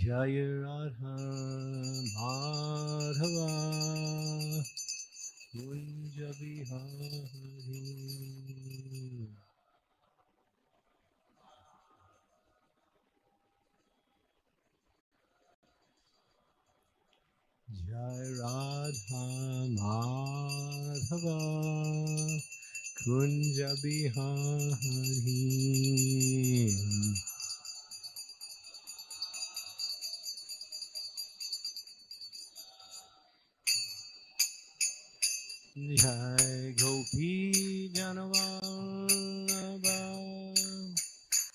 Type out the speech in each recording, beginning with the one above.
Jai Radha Madhava Kunja Bihari. Jai Radha Madhava Kunja Bihari. Jai Gopi Janavallabha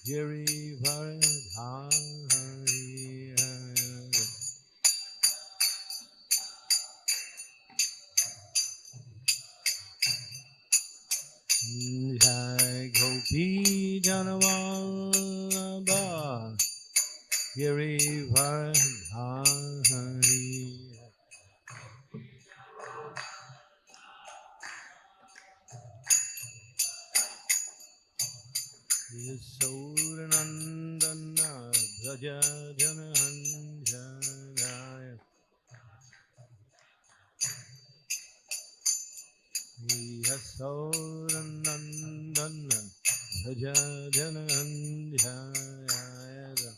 Girivardhari. Jai Gopi Janavallabha Girivardhari. Yasodanandana Braja Janahanjanaya Yasodanandana Braja Janahanjanaya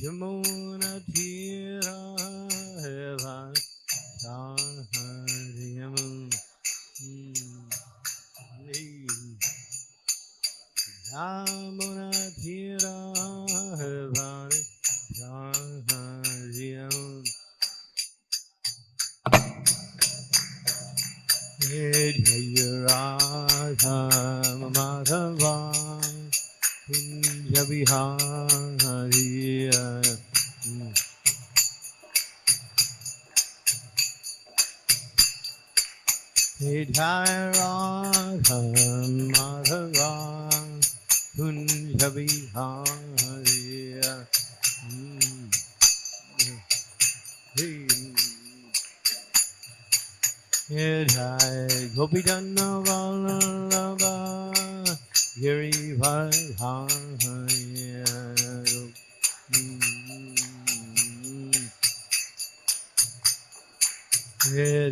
Jamuna Tira Heva Saharyamun Jamuna Tira Heva Saharyamun Jaya Radha Madhava Kunja Bihari. Jai Radha Madhava Kunja Bihari. Jai Gopi Janavallabha Girivardhari.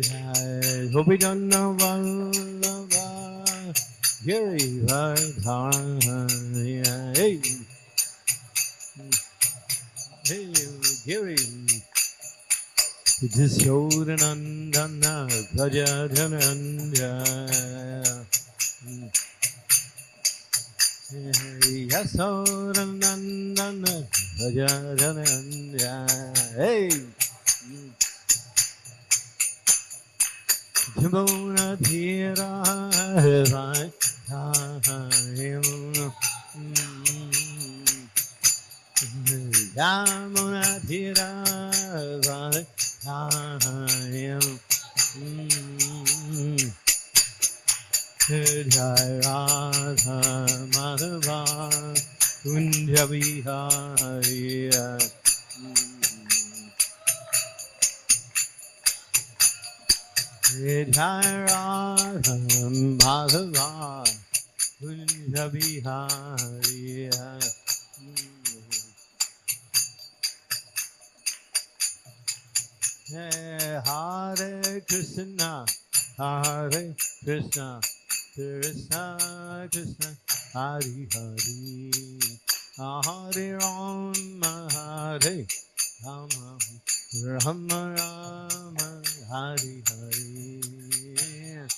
Jai Gopi Janavallabha Girivardhari. Hey, hey, Giri. Yashodanandana Braja Janandaya Yashodanandana Braja Janandaya. Hey, Jamuna Thira Vai Jamuna Thira Vai Jai Radha Madhava Kunja Bihari. Jai Radha Madhava Kunja Bihari. Hare Krishna, Hare Krishna, Krishna Krishna, Hare Hare, Hare Rama, Hare Rama, Rama Rama, Hare Hare.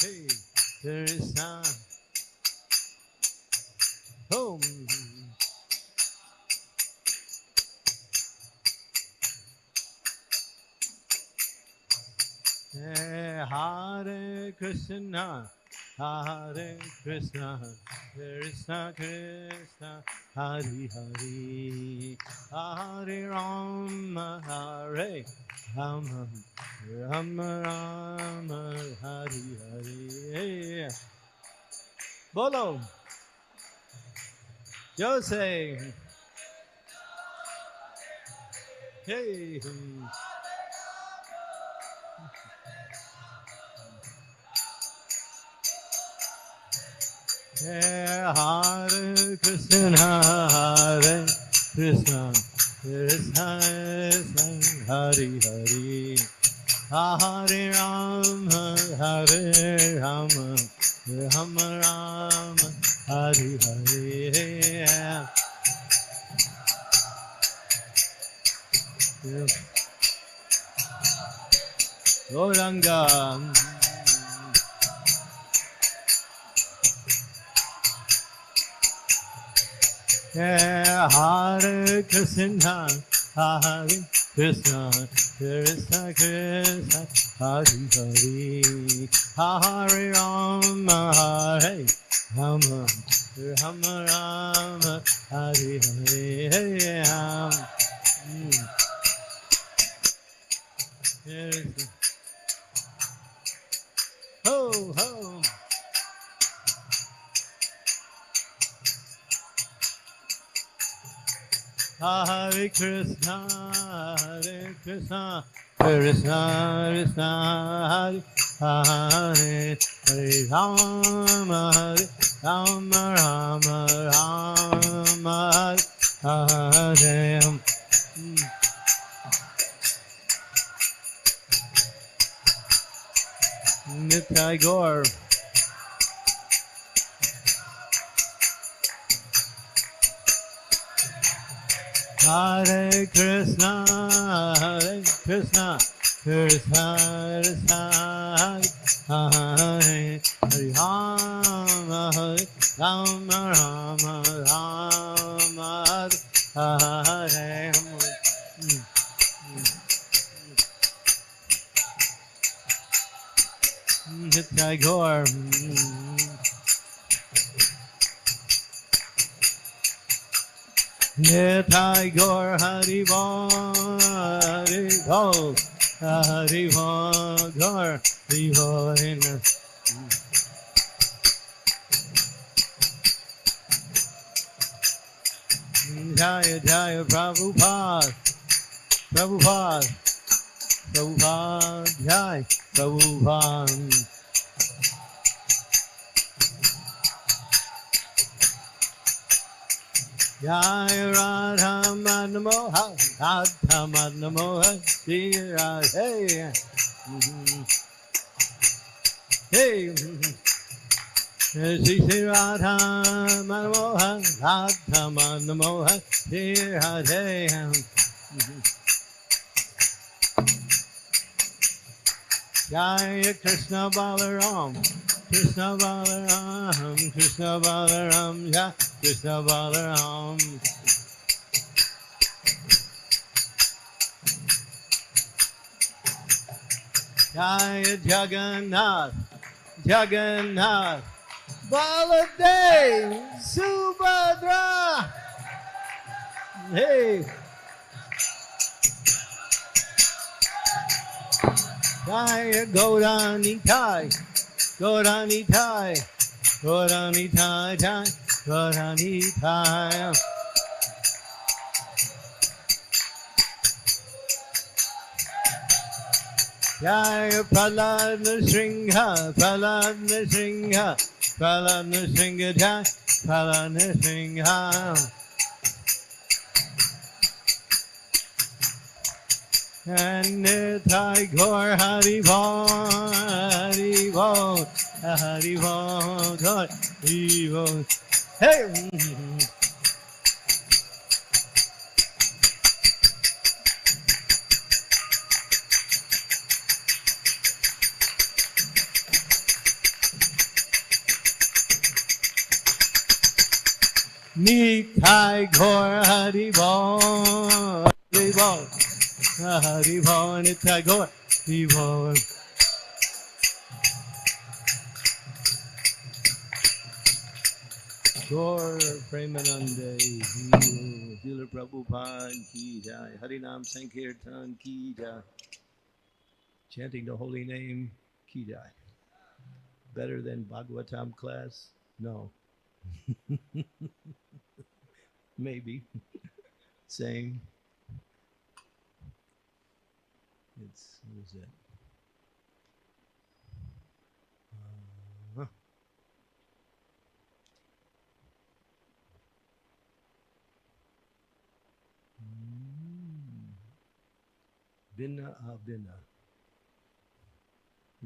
Hey, Krishna, Om. Hare Krishna, Hare Krishna, Krishna Krishna, Hare Hare, Hare Rama, Hare Rama, Rama Rama, Hare Hare. Bolo, Jose, hey. Hare Krishna, Hare Krishna, Krishna Krishna, Hare Hare, Hare Rama, Hare Rama, Rama Rama, Hare Hare. Gauranga. Hare Krishna, Hare Krishna, Krishna Krishna, Hare Hare, Hare Rama, Hare Rama, Rama Rama, Hare Hare, Ho ho. Hare Krishna, Hare Krishna, Krishna Krishna, Hare Hare, Hare Rama, Hare Rama, Rama Rama, Hare Hare. Nitai Gaur. Hare Krishna, Hare Krishna, Krishna Krishna, Hare Hare Rama, Hare Rama, Rama Rama, Hare Hare. Nitai Gaur. Nitai Gaur Hari Bol, Hari Bol, Hari Bol, Gaur Hari Bol. Jaya Jaya Prabhupada, Prabhupada, Prabhupada, Jai Prabhupada. Jai Radha Madana Mohan, Radha Madana Mohan, Shri Radhe. Hey, Shri Radha Madana Mohan, Radha Madana Mohan, Shri Radhe. Jai Krishna Balaram, Krishna Balaram, Krishna Balaram, Jai Krishna Balaram. Jai Jagannath, Jagannath, Baladev, Subhadra. Hey. Jai Gauranitai, Gauranitai, Gauranitai, Jai Gauranitai. Jai Prahlad Nrsimha, Prahlad Nrsimha, Prahlad Nrsimha, Jai Prahlad Nrsimha. And Nitai Gaur Hari Bol, Hari Bol, Hari Bol, Gaur Hari Bol. Hey! Nitai Gaur Hari Bol, Hari Bol. Hari Bol, Nitai Gaur Hari Bol. Gaur Premanande, Srila Prabhupada ki jai, Harinam Sankirtan ki jai. Chanting the holy name ki jai. Better than Bhagavatam class? No. Maybe. Same. It's, what is that? Binna Abinna?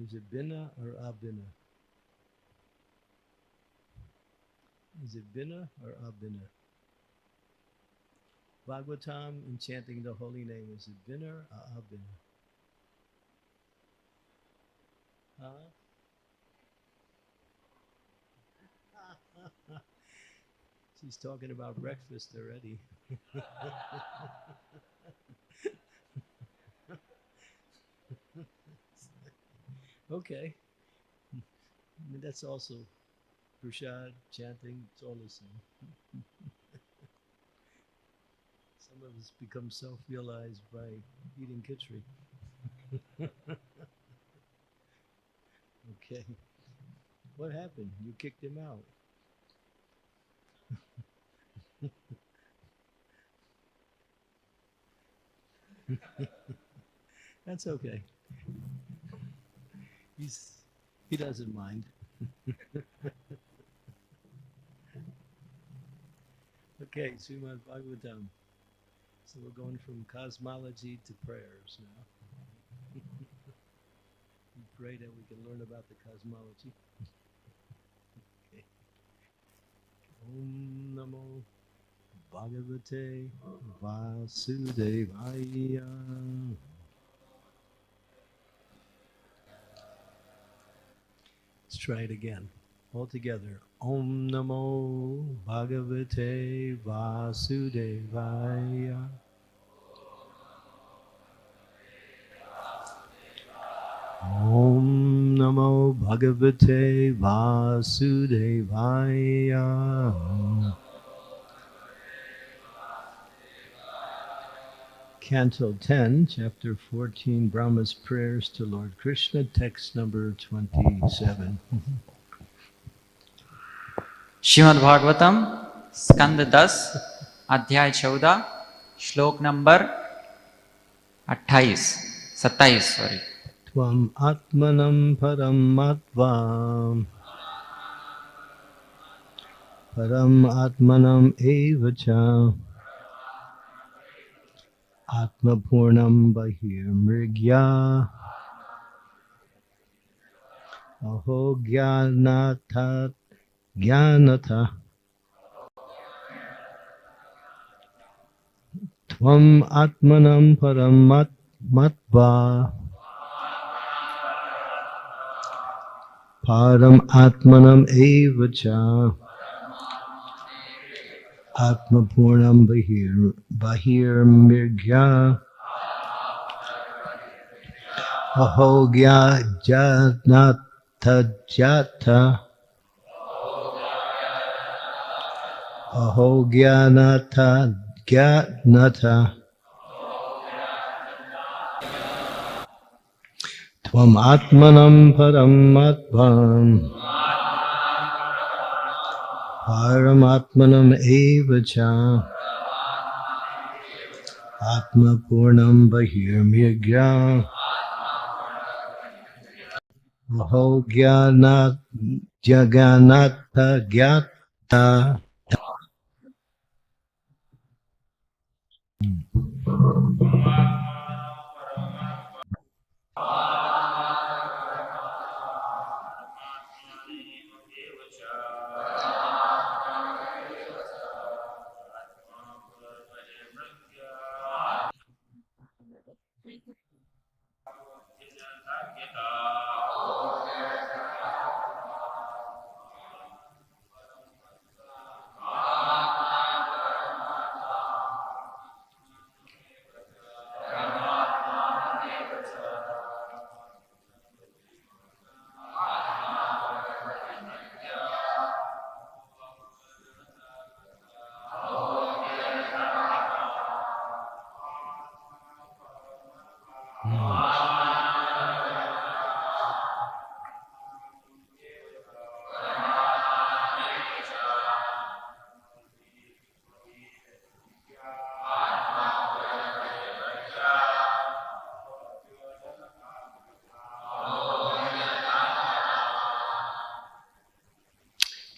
Is it Binna or Abinna? Is it Binna or Abinna? Bhagavatam in chanting the holy name, is it Binna or Abinna? Huh? She's talking about breakfast already. Okay. I mean, that's also Prashad, chanting, it's all the same. Some of us become self-realized by eating khichdi. Okay. What happened? You kicked him out. That's okay. He doesn't mind. Okay, Srimad Bhagavatam. So we're going from cosmology to prayers now. We pray that we can learn about the cosmology. Okay. Om Namo Bhagavate Vasudevaya. Let's try it again. All together. Om Namo Bhagavate Vasudevaya. Om Namo Bhagavate Vasudevaya. Canto 10, Chapter 14, Brahma's Prayers to Lord Krishna, text number 27. Shrimad Bhagavatam स्कंद 10 अध्याय 14 श्लोक number 27 sorry. त्वम् आत्मनं परम् आत्मनम् एव च आत्मपूर्णं बहिर्मृग्या अहो ज्ञानथ त्वम् आत्मनं परम् मत्वा परम् आत्मनम् एव च आत्मपूर्णं बहिर्मृग्या अहो ज्ञानथ अहो ज्ञानथ त्वम् आत्मनं परमात्मम् परमात्मनम् एव च आत्मपूर्णं बहिर्मृग्या अहो जगन्नाथ ज्ञाता।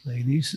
Ladies.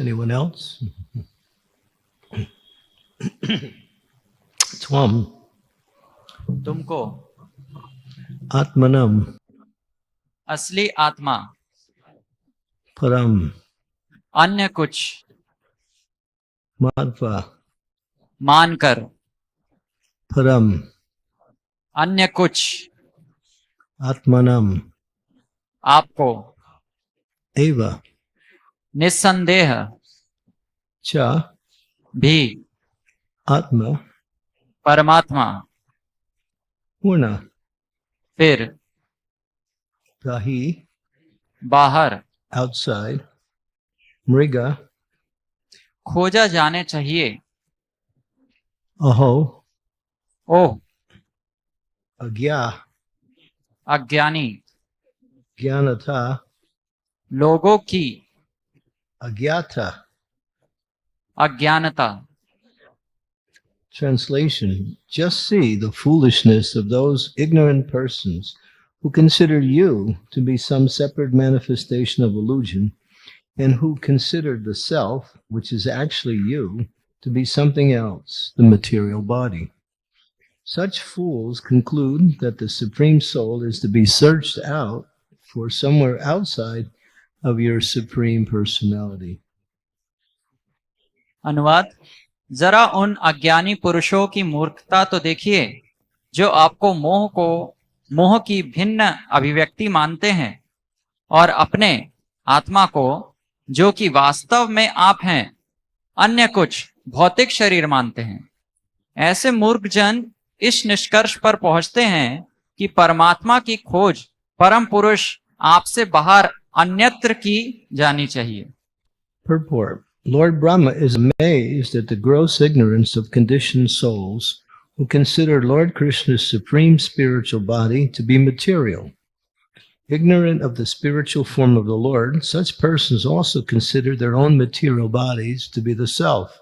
Anyone else? Twam तुमको Atmanam असली आत्मा Param अन्य कुछ Madhva मानकर Param अन्य कुछ Atmanam आपको Eva निस्संदेह Cha भी Atma परमात्मा Purna फिर Dahi बाहर outside Mriga खोजा जाने चाहिए। Aho ओह Agya अज्ञानी Gyanata लोगों की Agyata. अज्ञानता। Translation: just see the foolishness of those ignorant persons who consider you to be some separate manifestation of illusion, and who consider the self, which is actually you, to be something else, the material body. Such fools conclude that the Supreme Soul is to be searched out for somewhere outside of your Supreme Personality. अनुवाद: जरा उन अज्ञानी पुरुषों की मूर्खता तो देखिए जो आपको मोह की भिन्न अभिव्यक्ति मानते हैं और अपने आत्मा को, जो कि वास्तव में आप हैं, अन्य कुछ भौतिक शरीर मानते हैं। ऐसे मूर्ख जन इस निष्कर्ष पर पहुंचते हैं कि परमात्मा की खोज परम पुरुष आपसे बाहर अन्यत्र की जानी चाहिए। Purport: Lord Brahma is amazed at the gross ignorance of conditioned souls who consider Lord Krishna's supreme spiritual body to be material. Ignorant of the spiritual form of the Lord, such persons also consider their own material bodies to be the self,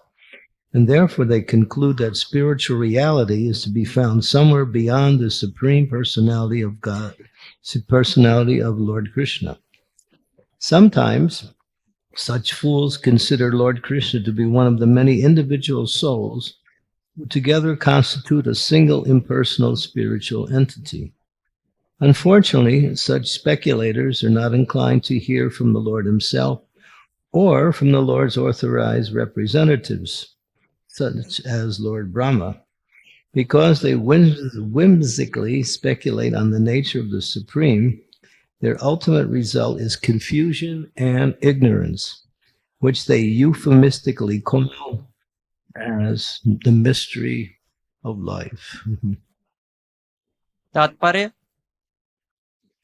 and therefore they conclude that spiritual reality is to be found somewhere beyond the supreme personality of God, personality of Lord Krishna. Sometimes such fools consider Lord Krishna to be one of the many individual souls who together constitute a single impersonal spiritual entity. Unfortunately, such speculators are not inclined to hear from the Lord himself or from the Lord's authorized representatives, such as Lord Brahma, because they whimsically speculate on the nature of the Supreme. Their ultimate result is confusion and ignorance, which they euphemistically call as the mystery of life. तात्पर्य: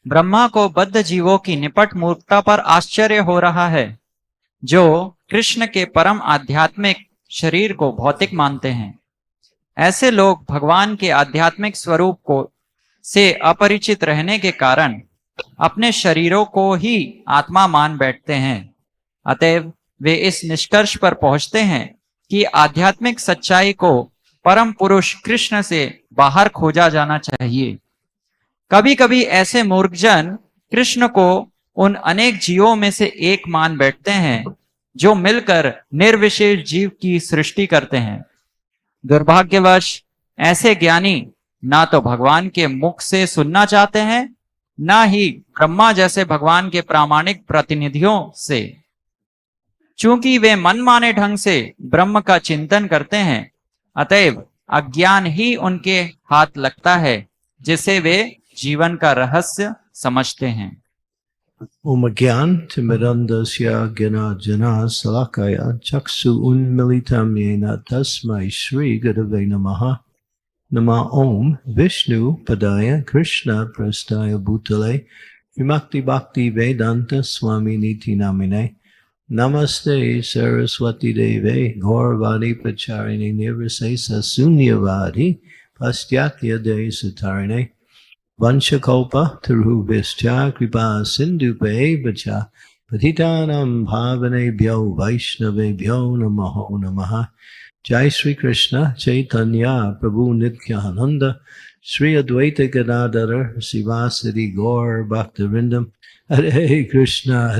ब्रह्मा को बद्ध जीवों की निपट मूर्खता पर आश्चर्य हो रहा है, जो कृष्ण के परम आध्यात्मिक शरीर को भौतिक मानते हैं। ऐसे लोग भगवान के आध्यात्मिक स्वरूप को से अपरिचित रहने के कारण अपने शरीरों को ही आत्मा मान बैठते हैं। अतएव वे इस निष्कर्ष पर पहुंचते हैं कि आध्यात्मिक सच्चाई को परम पुरुष कृष्ण से बाहर खोजा जाना चाहिए। कभी कभी ऐसे मूर्खजन कृष्ण को उन अनेक जीवों में से एक मान बैठते हैं जो मिलकर निर्विशेष जीव की सृष्टि करते हैं। दुर्भाग्यवश ऐसे ज्ञानी ना तो भगवान के मुख से सुनना चाहते हैं, ना ही ब्रह्मा जैसे भगवान के प्रामाणिक प्रतिनिधियों से। चूंकि वे मनमाने ढंग से ब्रह्म का चिंतन करते हैं, अतएव अज्ञान ही उनके हाथ लगता है, जिसे वे जीवन का रहस्य समझते हैं। Omagyan timidandasya jana salakaya chaksu unmilitam yena tasmai Shri Gurave Namaha. Nama Om Vishnu Padaya Krishna Prastaya Bhutale Vimakti Bhakti Vedanta Swami Niti Namine Namaste Saraswati Deve Gauravadi Pacharini Nirvisesa Sunyavadi Pastyatya De Satarine Vanchakopa Tarubhischa Kripa Sindhupe Vacha Patitanam Bhavane Bhyo Vaishnave Bhyo Namaho Namaha. Jai Sri Krishna Chaitanya Prabhu Nityananda Sri Advaita Gadadhara Sivasati Gaur Bhaktivinoda Hare Krishna,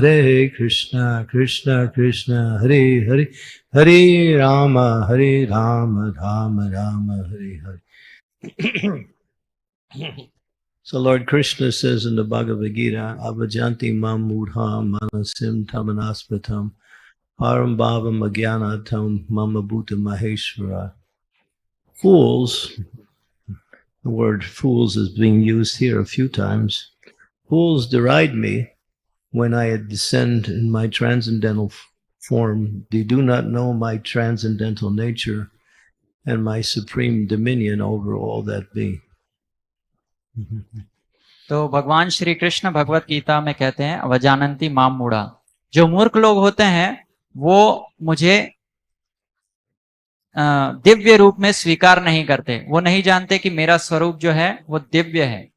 Krishna Krishna, Hare Hare, Hare Rama, Rama Rama, Hare Hare. So Lord Krishna says in the Bhagavad Gita, Avajanti mam mudha manasim tamanaspatam param bhavam agyanatam mama bhuta maheshvara. Fools, the word fools is being used here a few times. Fools deride me when I descend in my transcendental form. They do not know my transcendental nature and my supreme dominion over all that be. तो भगवान श्री कृष्ण भगवत गीता में कहते हैं अवजानंती माम मूढ़ा, जो मूर्ख लोग होते हैं वो मुझे दिव्य रूप में स्वीकार नहीं करते, वो नहीं जानते कि मेरा स्वरूप जो है वो दिव्य है.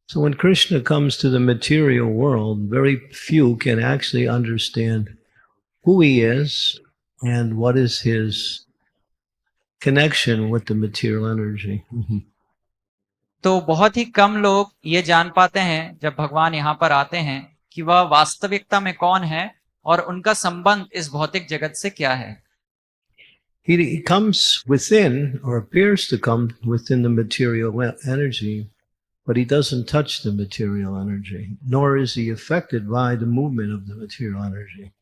So when Krishna comes to the material world, very few can actually understand who he is and what is his connection with the material energy. तो बहुत ही कम लोग ये जान पाते हैं जब भगवान यहाँ पर आते हैं कि वह वास्तविकता में कौन है और उनका संबंध इस भौतिक जगत से क्या है. He comes within, or appears to come within the material energy, but he doesn't touch the material energy, nor is he affected by the movement of the material energy.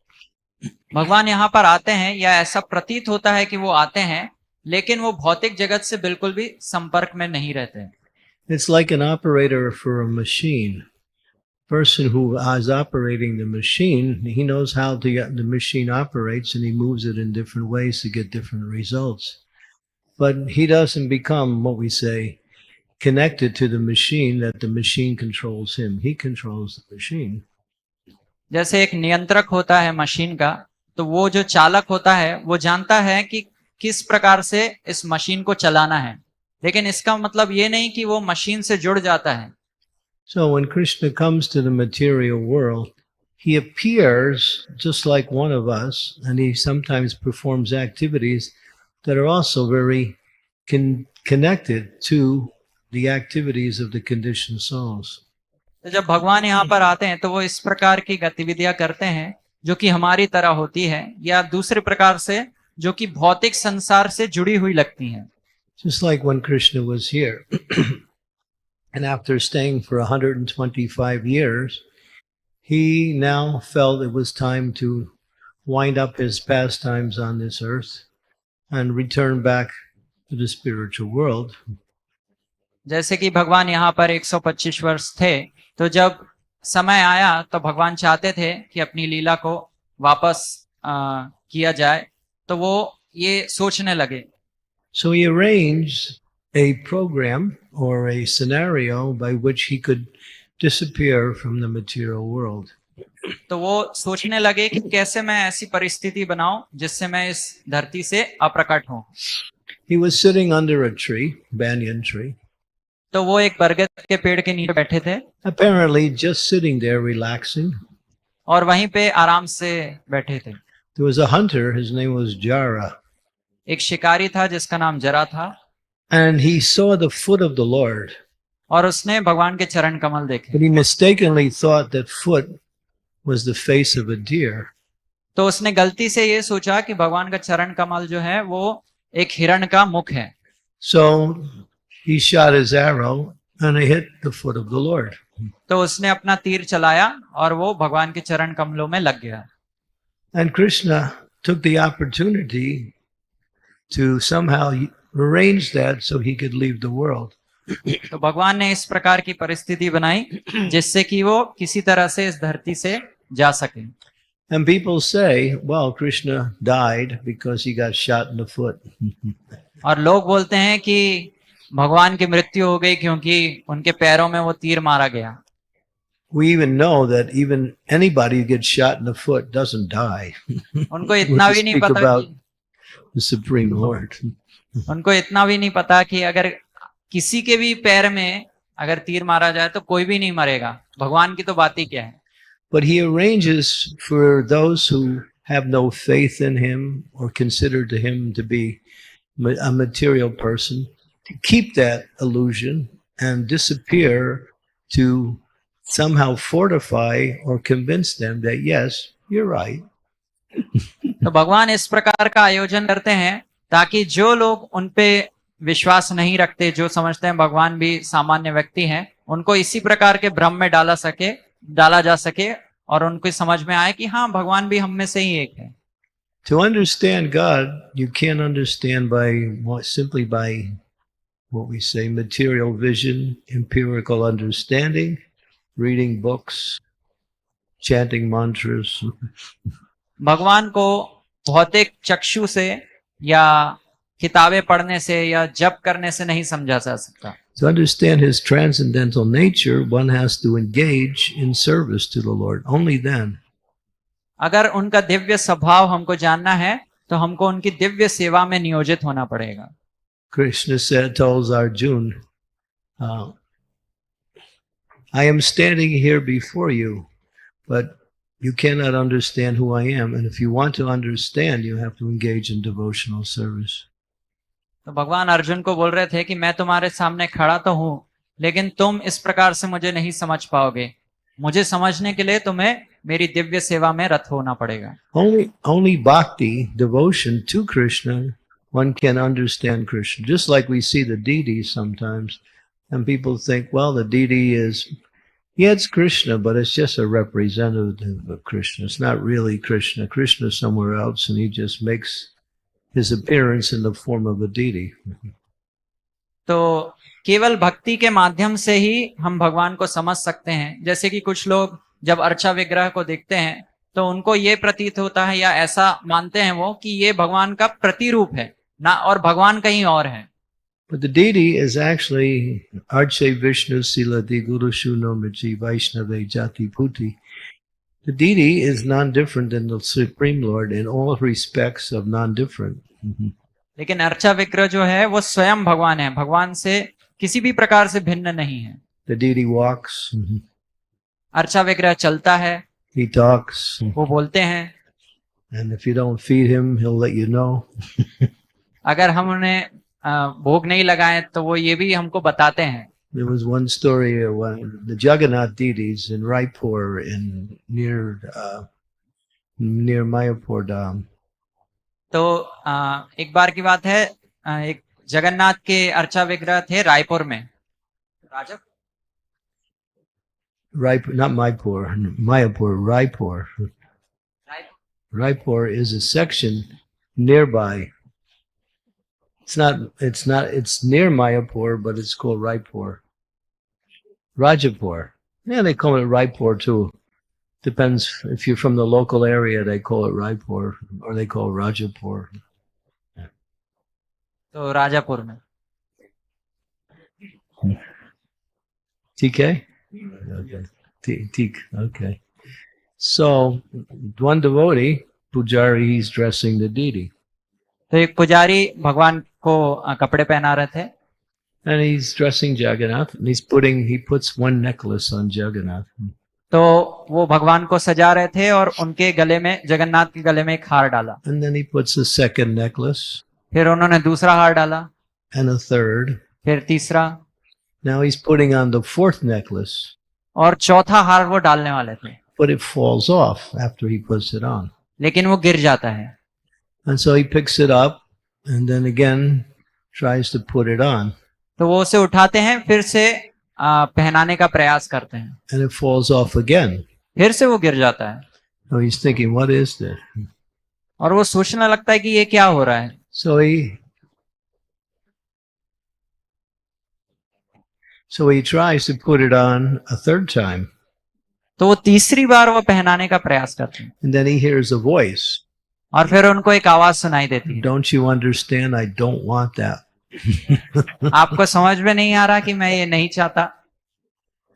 भगवान यहाँ पर आते हैं या ऐसा प्रतीत होता है कि वो आते हैं, लेकिन वो भौतिक जगत से बिल्कुल भी संपर्क में नहीं रहते. It's like an operator for a machine. Person who is operating the machine, he knows how the machine operates and he moves it in different ways to get different results. But he doesn't become, what we say, connected to the machine, that the machine controls him. He controls the machine. जैसे एक नियंत्रक होता है machine का, तो वो जो चालक होता है वो जानता है कि किस प्रकार से इस मशीन को चलाना है, लेकिन इसका मतलब ये नहीं कि वो मशीन से जुड़ जाता है. So when Krishna comes to the material world, he appears just like one of us, and he sometimes performs activities that are also very connected to the activities of the conditioned souls. तो जब भगवान यहाँ पर आते हैं तो वो इस प्रकार की गतिविधियां करते हैं जो कि हमारी तरह होती है या दूसरे प्रकार से जो कि भौतिक संसार से जुड़ी हुई लगती हैं. Just like when Krishna was here, and after staying for 125 years, he now felt it was time to wind up his pastimes on this earth and return back to the spiritual world. जैसे कि भगवान यहाँ पर 125 वर्ष थे, तो जब समय आया तो भगवान चाहते थे कि अपनी लीला को वापस किया जाए, तो वो ये सोचने लगे. So he arranged a program or a scenario by which he could disappear from the material world. तो वो सोचने लगे कि कैसे मैं ऐसी परिस्थिति बनाऊं जिससे मैं इस धरती से अप्रकट हूं. He was sitting under a tree, banyan tree. तो वो एक बरगद के पेड़ के नीचे बैठे थे, apparently just sitting there relaxing. और वहीं पे आराम से बैठे थे. There was a hunter, his name was Jara, एक शिकारी था जिसका नाम जरा था, and he saw the foot of the Lord, और उसने भगवान के चरण कमल देखे. but he mistakenly thought that foot was the face of a deer. तो उसने गलती से ये सोचा कि भगवान का चरण कमल जो है वो एक हिरण का मुख है. So he shot his arrow and it hit the foot of the Lord. तो उसने अपना तीर चलाया और वो भगवान के चरण कमलों में लग गया. And Krishna took the opportunity to somehow arrange that so he could leave the world. तो भगवान ने इस प्रकार की परिस्थिति बनाई जिससे कि वो किसी तरह से इस धरती से जा सके. And people say, well, Krishna died because he got shot in the foot. और लोग बोलते हैं कि भगवान की मृत्यु हो गई क्योंकि उनके पैरों में वो तीर मारा गया. We even know that even anybody who gets shot in the foot doesn't die. उनको इतना भी नहीं Speak पता about कि the Supreme Lord. उनको इतना भी नहीं पता कि अगर किसी के भी पैर में अगर तीर मारा जाए तो कोई भी नहीं मरेगा. भगवान की तो बात ही क्या है. But he arranges for those who have no faith in him or consider to him to be a material person to keep that illusion and disappear to somehow fortify or convince them that, yes, you're right. तो भगवान इस प्रकार का आयोजन करते हैं ताकि जो लोग उन पे विश्वास नहीं रखते, जो समझते हैं भगवान भी सामान्य व्यक्ति हैं, उनको इसी प्रकार के भ्रम में डाला जा सके और उनको समझ में आए कि हाँ, भगवान भी हम में से ही एक है। To understand God, you can't understand simply by what we say, material vision, empirical understanding, reading books, chanting mantras. भगवान को भौतिक चक्षु से या किताबें पढ़ने से या जप करने से नहीं समझा जा सकता। To understand his transcendental nature, one has to engage in service to the Lord. Only then. अगर उनका दिव्य स्वभाव हमको जानना है तो हमको उनकी दिव्य सेवा में नियोजित होना पड़ेगा। Krishna tells Arjuna, I am standing here before you, but you cannot understand who I am. And if you want to understand, you have to engage in devotional service. तो भगवान अर्जुन को बोल रहे थे कि मैं तुम्हारे सामने खड़ा तो हूं, लेकिन तुम इस प्रकार से मुझे नहीं समझ पाओगे। मुझे समझने के लिए तुम्हें मेरी दिव्य सेवा में रत होना पड़ेगा। Only bhakti, devotion to Krishna, one can understand Krishna. Just like we see the deities sometimes, and people think, well, the deity is, yeah, it's Krishna, but it's just a representative of Krishna. It's not really Krishna. Krishna is somewhere else, and he just makes his appearance in the form of a deity. तो केवल भक्ति के माध्यम से ही हम भगवान को समझ सकते हैं। जैसे कि कुछ लोग जब अर्चा विग्रह को देखते हैं तो उनको ये प्रतीत होता है या ऐसा मानते हैं वो कि ये भगवान का प्रतिरूप है ना, और भगवान कहीं और है। But the deity is actually Arche Vishnu Silati Guru Shuno Michi Vaishnava Jati Puti. The deity is non-different than the Supreme Lord in all respects of non-different. लेकिन अर्चा विग्रह जो है वो स्वयं भगवान है, भगवान से किसी भी प्रकार से भिन्न नहीं है। The deity walks. अर्चा विग्रह चलता है, He talks. वो बोलते हैं, And if you don't feed him, he'll let you know. अगर हम उन्हें भोग नहीं लगाएं तो वो ये भी हमको बताते हैं। There was one story when the Jagannath deities in Raipur near Mayapur Dham. तो एक बार की बात है, एक जगन्नाथ के अर्चा विग्रह थे रायपुर में। राजप Raipur, not Mayapur, Raipur. Raipur is a section nearby. It's near Mayapur, but it's called Raipur. Rajapur. Yeah, they call it Raipur too. Depends if you're from the local area, they call it Raipur or they call it Rajapur. तो राजापुर में। TK? Okay. Okay. So, one devotee, Pujari, he's dressing the deity. तो एक पुजारी भगवान को कपड़े पहना रहे थे And he's dressing Jagannath and he puts one necklace on Jagannath. तो वो भगवान को सजा रहे थे और उनके गले में, जगन्नाथ के गले में एक हार डाला। And then he puts a second necklace फिर उन्होंने दूसरा हार डाला, and a third. फिर तीसरा, Now he's putting on the fourth necklace, और चौथा हार वो डालने वाले थे, but it falls off after he puts it on. लेकिन वो गिर जाता है। And so he picks it up and then again tries to put it on. तो वो उसे उठाते हैं, फिर से पहनाने का प्रयास करते हैं, And it falls off again. फिर से वो गिर जाता है। So he's thinking, what is this? और वो सोचने लगता है कि ये क्या हो रहा है। So he tries to put it on a third time. तो वो तीसरी बार वो पहनाने का प्रयास करते हैं, And then he hears a voice. और फिर उनको एक आवाज सुनाई देती है, Don't you understand? I don't want that. आपको समझ में नहीं आ रहा कि मैं ये नहीं चाहता।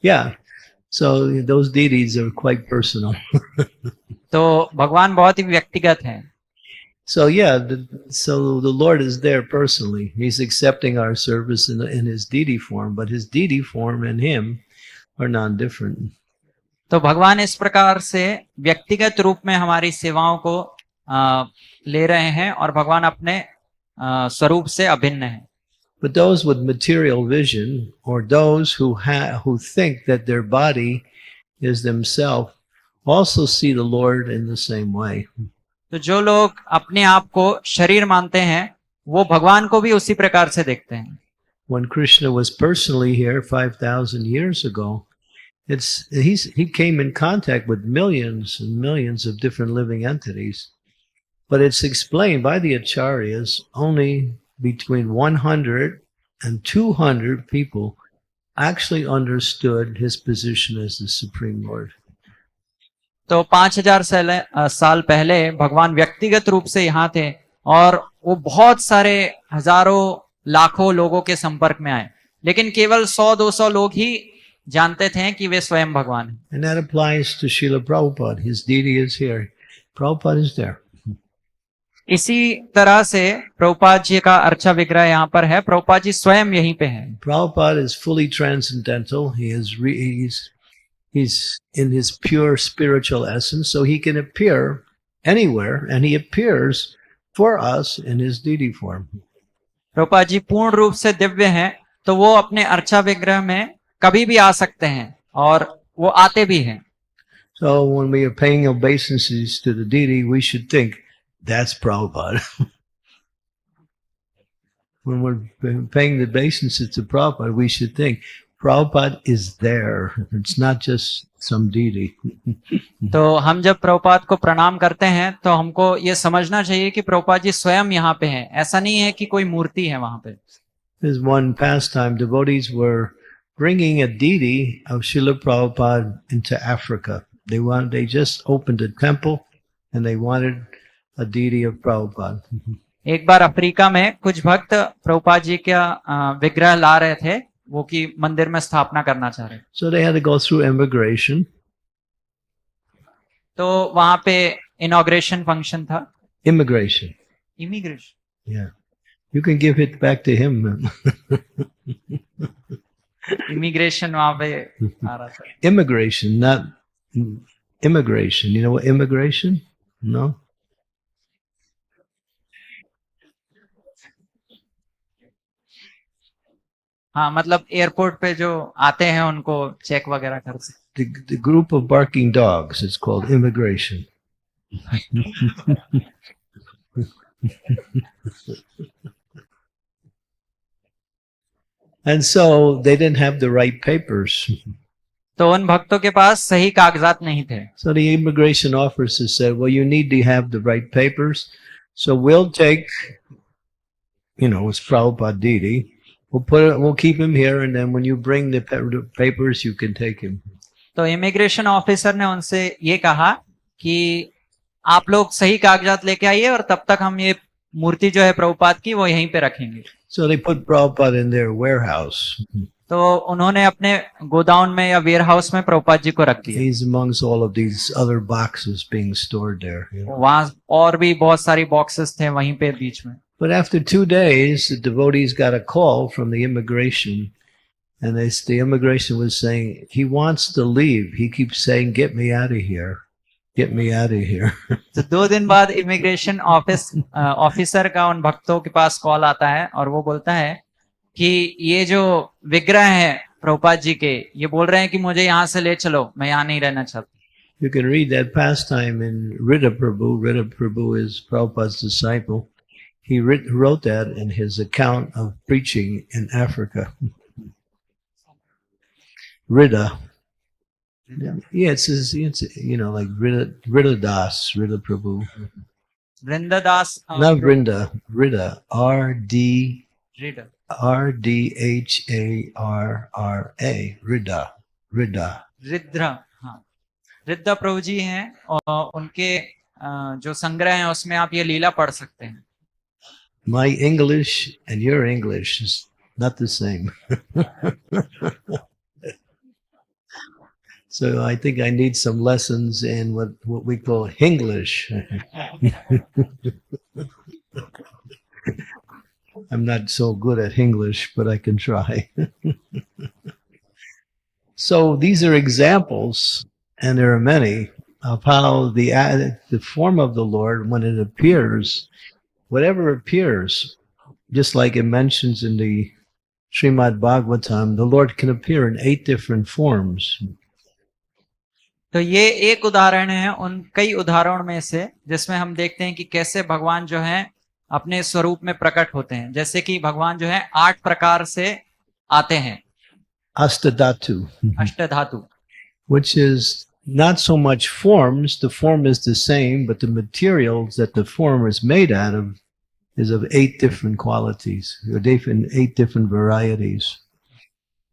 Yeah. So those deities are quite personal. तो भगवान बहुत ही व्यक्तिगत हैं। So yeah, so the Lord is there personally. He's accepting our service in his deity form, but his deity form and him are non-different. तो भगवान इस प्रकार से व्यक्तिगत रूप में हमारी सेवाओं को ले रहे हैं और भगवान अपने स्वरूप से अभिन्न है। But those with material vision, or those who think that their body is themselves also see the Lord in the same way. तो जो लोग अपने आप को शरीर मानते हैं वो भगवान को भी उसी प्रकार से देखते हैं. When Krishna was personally here 5,000 years ago, he came in contact with millions and millions of different living entities. But it's explained by the acharyas only between 100 and 200 people actually understood his position as the Supreme Lord. तो 5000 साल पहले भगवान व्यक्तिगत रूप से यहाँ थे और वो बहुत सारे हजारों लाखों लोगों के संपर्क में आए, लेकिन केवल 100-200 लोग ही जानते थे कि वे स्वयं भगवान हैं. And that applies to Srila Prabhupada. His deity is here. Prabhupada is there. इसी तरह से प्रभुपाद जी का अर्चा विग्रह यहाँ पर है. प्रभुपाद जी स्वयं यहीं पे हैं. Prabhupada is fully transcendental. He's in his pure spiritual essence, so he can appear anywhere, and he appears for us in his deity form. Prabhupada ji पूर्ण रूप से दिव्य हैं, तो वो अपने अर्चा विग्रह में कभी भी आ सकते हैं और वो आते भी हैं. So when we are paying obeisances to the deity, we should think, that's Prabhupada. When we're paying the obeisances to Prabhupada, we should think, Prabhupada is there. It's not just some deity. तो हम जब प्रभुपाद को प्रणाम करते हैं तो हमको ये समझना चाहिए कि प्रभुपाद जी स्वयं यहाँ पे हैं. ऐसा नहीं है कि कोई मूर्ति है वहां पे. There's one pastime, devotees were bringing a deity of Srila Prabhupada into Africa. They just opened a temple and they wanted a deity of Prabhupada. एक बार अफ्रीका में कुछ भक्त प्रभुपाद जी का विग्रह ला रहे थे, वो कि मंदिर में स्थापना करना चाह रहे. So they had to go through immigration. तो वहां पे इनॉग्रेशन फंक्शन था. Immigration. Immigration. Yeah. You can give it back to him. Immigration वहां पे आ रहा था. Immigration, not immigration. You know what immigration? No? हाँ, मतलब एयरपोर्ट पे जो आते हैं उनको चेक वगैरह करते. The group of barking dogs is called immigration. And so they didn't have the right papers. तो उन भक्तों के पास सही कागजात नहीं थे. So the immigration officer said, well, you need to have the right papers. So we'll take, it's Prabhupada deity. We'll keep him here, and then when you bring the papers, you can take him. तो immigration officer ने उनसे ये कहा कि आप लोग सही कागजात लेके आइए और तब तक हम ये मूर्ति जो है प्रभुपाद की वो यहीं पे रखेंगे. So they put Prabhupada in their warehouse. तो उन्होंने अपने गोदाउन में या वेयर हाउस में प्रभुपाद जी को रख दिया. He's amongst all of these other boxes being stored there. वहां और भी बहुत सारी बॉक्सेस थे वहीं पे बीच में. But after 2 days, the devotees got a call from the immigration, and the immigration was saying, he wants to leave. He keeps saying, get me out of here. Get me out of here. तो 2 दिन बाद immigration officer का उन भक्तों के पास call आता है और वो बोलता है कि ये जो विग्रह है प्रभुपाद जी के, ये बोल रहे हैं कि मुझे यहाँ से ले चलो, मैं यहाँ नहीं रहना चाहता. You can read that pastime in Rida Prabhu. Rida Prabhu is Prabhupada's disciple. He wrote that in his account of preaching in Africa. Rida. Yeah, it's like Rida Das, Rida Prabhu. वृंदादास. Not Vrinda, Rida. Reader. RDHARRA. Rida. रिद्र. हाँ, रिद्र प्रभु जी हैं और उनके जो संग्रह हैं उसमें आप ये लीला पढ़ सकते हैं. My English and your English is not the same. So I think I need some lessons in what we call Hinglish. I'm not so good at Hinglish, but I can try. So these are examples, and there are many, of how the form of the Lord, when it appears, whatever appears, just like it mentions in the Srimad Bhagavatam, the Lord can appear in 8 different forms. तो ये एक उदाहरण है उन कई उदाहरणों में से जिसमें हम देखते हैं कि कैसे भगवान जो है अपने स्वरूप में प्रकट होते हैं। जैसे कि भगवान जो है 8 प्रकार से आते हैं, Astadhatu, अष्टधातु, which is not so much forms. The form is the same, but the materials that the form is made out of is of 8 different qualities, or 8 different varieties.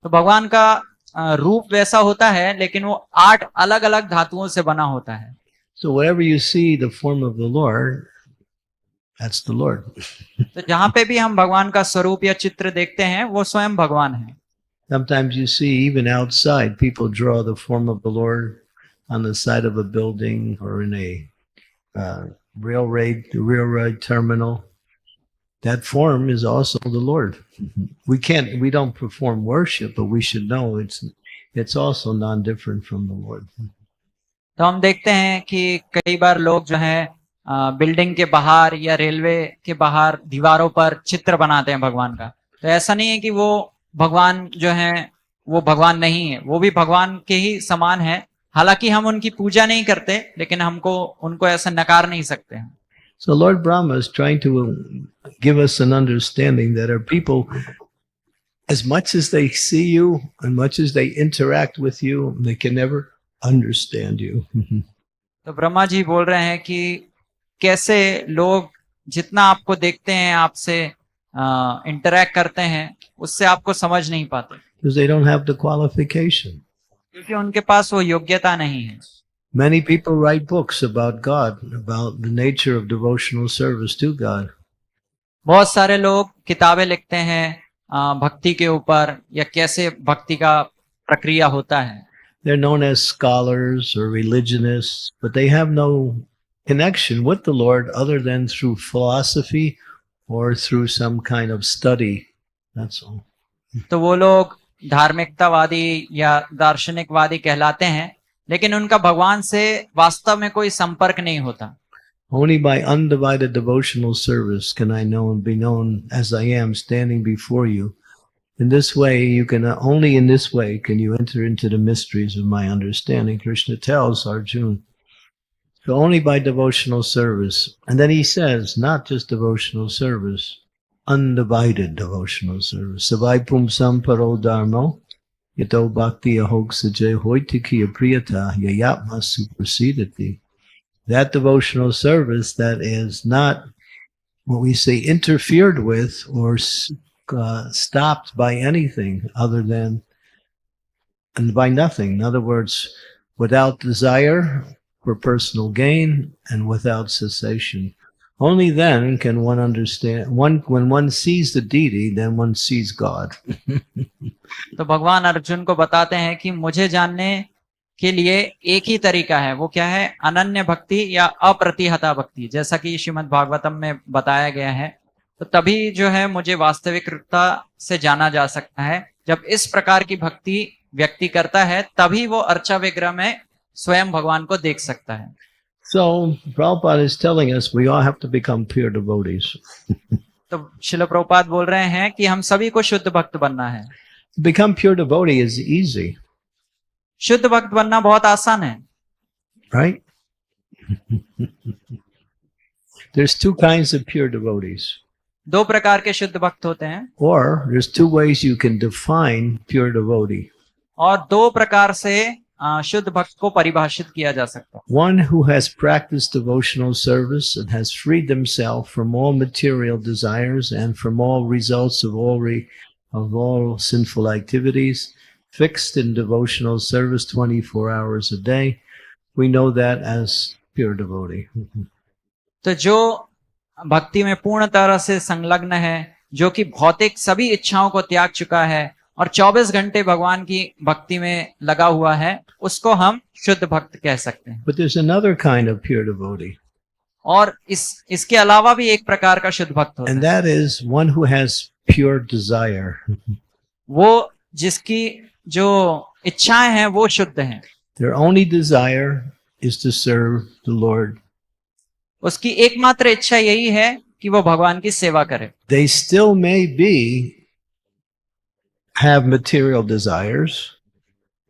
तो भगवान का रूप वैसा होता है लेकिन वो 8 अलग अलग धातुओं से बना होता है। So wherever you see the form of the Lord, that's the Lord. तो जहां पे भी हम भगवान का स्वरूप या चित्र देखते हैं वो स्वयं भगवान है। Sometimes you see even outside people draw the form of the Lord on the side of a building or in a railroad terminal. That form is also the Lord. We don't perform worship, but we should know it's also non-different from the Lord. तो हम देखते हैं कि कई बार लोग जो है building के बाहर या रेलवे के बाहर दीवारों पर चित्र बनाते हैं भगवान का। तो ऐसा नहीं है कि वो भगवान जो है वो भगवान नहीं है, वो भी भगवान के ही समान है। हालांकि हम उनकी पूजा नहीं करते लेकिन हमको उनको ऐसा नकार नहीं सकते हैं। So Lord Brahma is trying to give us an understanding that our people, as much as they see you, and much as they interact with you, they can never understand you. तो ब्रह्मा जी बोल रहे हैं कि कैसे लोग जितना आपको देखते हैं, आपसे इंटरैक्ट करते हैं, उससे आपको समझ नहीं पाते, Because they don't have the qualification. क्योंकि उनके पास वो योग्यता नहीं है। Many people write books about God, about the nature of devotional service to God. बहुत सारे लोग किताबें लिखते हैं भक्ति के ऊपर या कैसे भक्ति का प्रक्रिया होता है। They're known as scholars or religionists, but they have no connection with the Lord other than through philosophy or through some kind of study. That's all. तो वो लोग धार्मिकतावादी या दार्शनिकवादी कहलाते हैं, लेकिन उनका भगवान से वास्तव में कोई संपर्क नहीं होता। Only by undivided devotional service can I know and be known as I am standing before you. In this way, only in this way can you enter into the mysteries of my understanding, Krishna tells Arjuna. So only by devotional service. And then he says, not just devotional service, undivided devotional service. Savai pumsam paro dharmo, yato bhakti ahog sajay hoitiki apriyata yayatma supersedati. That devotional service that is not what we say interfered with or stopped by anything other than, and by nothing. In other words, without desire for personal gain and without cessation. Only then can one understand, when one sees the deity, then one sees God. तो भगवान अर्जुन को बताते हैं कि मुझे जानने के लिए एक ही तरीका है, वो क्या है? अनन्य भक्ति या अप्रतिहता भक्ति, जैसा कि श्रीमद् भागवतम में बताया गया है। तो तभी जो है मुझे वास्तविक रूपता से जाना जा सकता है। जब इस प्रकार की भक्ति व्यक्ति करता है तभी वो अर्चा विग्रह में स्वयं भगवान को देख सकता है। So Prabhupada is telling us we all have to become pure devotees. तो श्रील प्रभुपाद बोल रहे हैं कि हम सभी को शुद्ध भक्त बनना है। To become pure devotee is easy, शुद्ध भक्त बनना बहुत आसान है, right? There's 2 kinds of pure devotees. 2 प्रकार के शुद्ध भक्त होते हैं, Or there's 2 ways you can define pure devotee. और 2 प्रकार से शुद्ध भक्त को परिभाषित किया जा सकता है। One who has practiced devotional service and has freed themselves from all material desires and from all results of all sinful activities, fixed in devotional service 24 hours a day. We know that as pure devotee. तो जो भक्ति में पूर्ण तरह से संलग्न है, जो कि भौतिक सभी इच्छाओं को त्याग चुका है और 24 घंटे भगवान की भक्ति में लगा हुआ है, उसको हम शुद्ध भक्त कह सकते हैं। But there's another kind of pure devotee. और इसके अलावा भी एक प्रकार का शुद्ध भक्त होता And है, that is one who has pure desire. वो जिसकी जो इच्छाएं हैं वो शुद्ध हैं। Their only desire is to serve the Lord. उसकी एकमात्र इच्छा यही है कि वो भगवान की सेवा करे। They still may have material desires,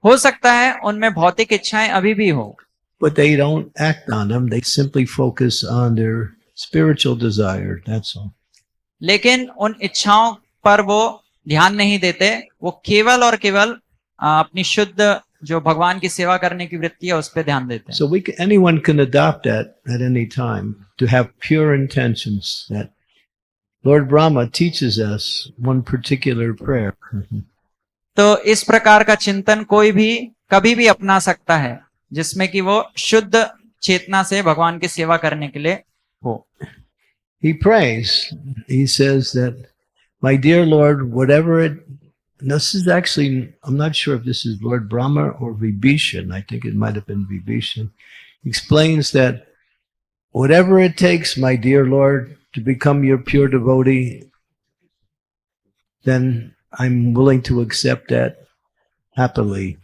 हो सकता है उनमें भौतिक इच्छाएं अभी भी हो, but they don't act on them. They simply focus on their spiritual desire. That's all. लेकिन उन इच्छाओं पर वो ध्यान नहीं देते। वो केवल और केवल अपनी शुद्ध जो भगवान की सेवा करने की वृत्ति है उस पर ध्यान देते हैं। So anyone can adopt that at any time to have pure intentions. That Lord Brahma teaches us one particular prayer. तो इस प्रकार का चिंतन कोई भी कभी भी अपना सकता है, जिसमें कि वो शुद्ध चेतना से भगवान की सेवा करने के लिए हो। He prays. He says that, my dear Lord, whatever it, this is actually, I'm not sure if this is Lord Brahma or Vibhishan. I think it might have been Vibhishan. He explains that whatever it takes, my dear Lord, to become your pure devotee, then I'm willing to accept that happily.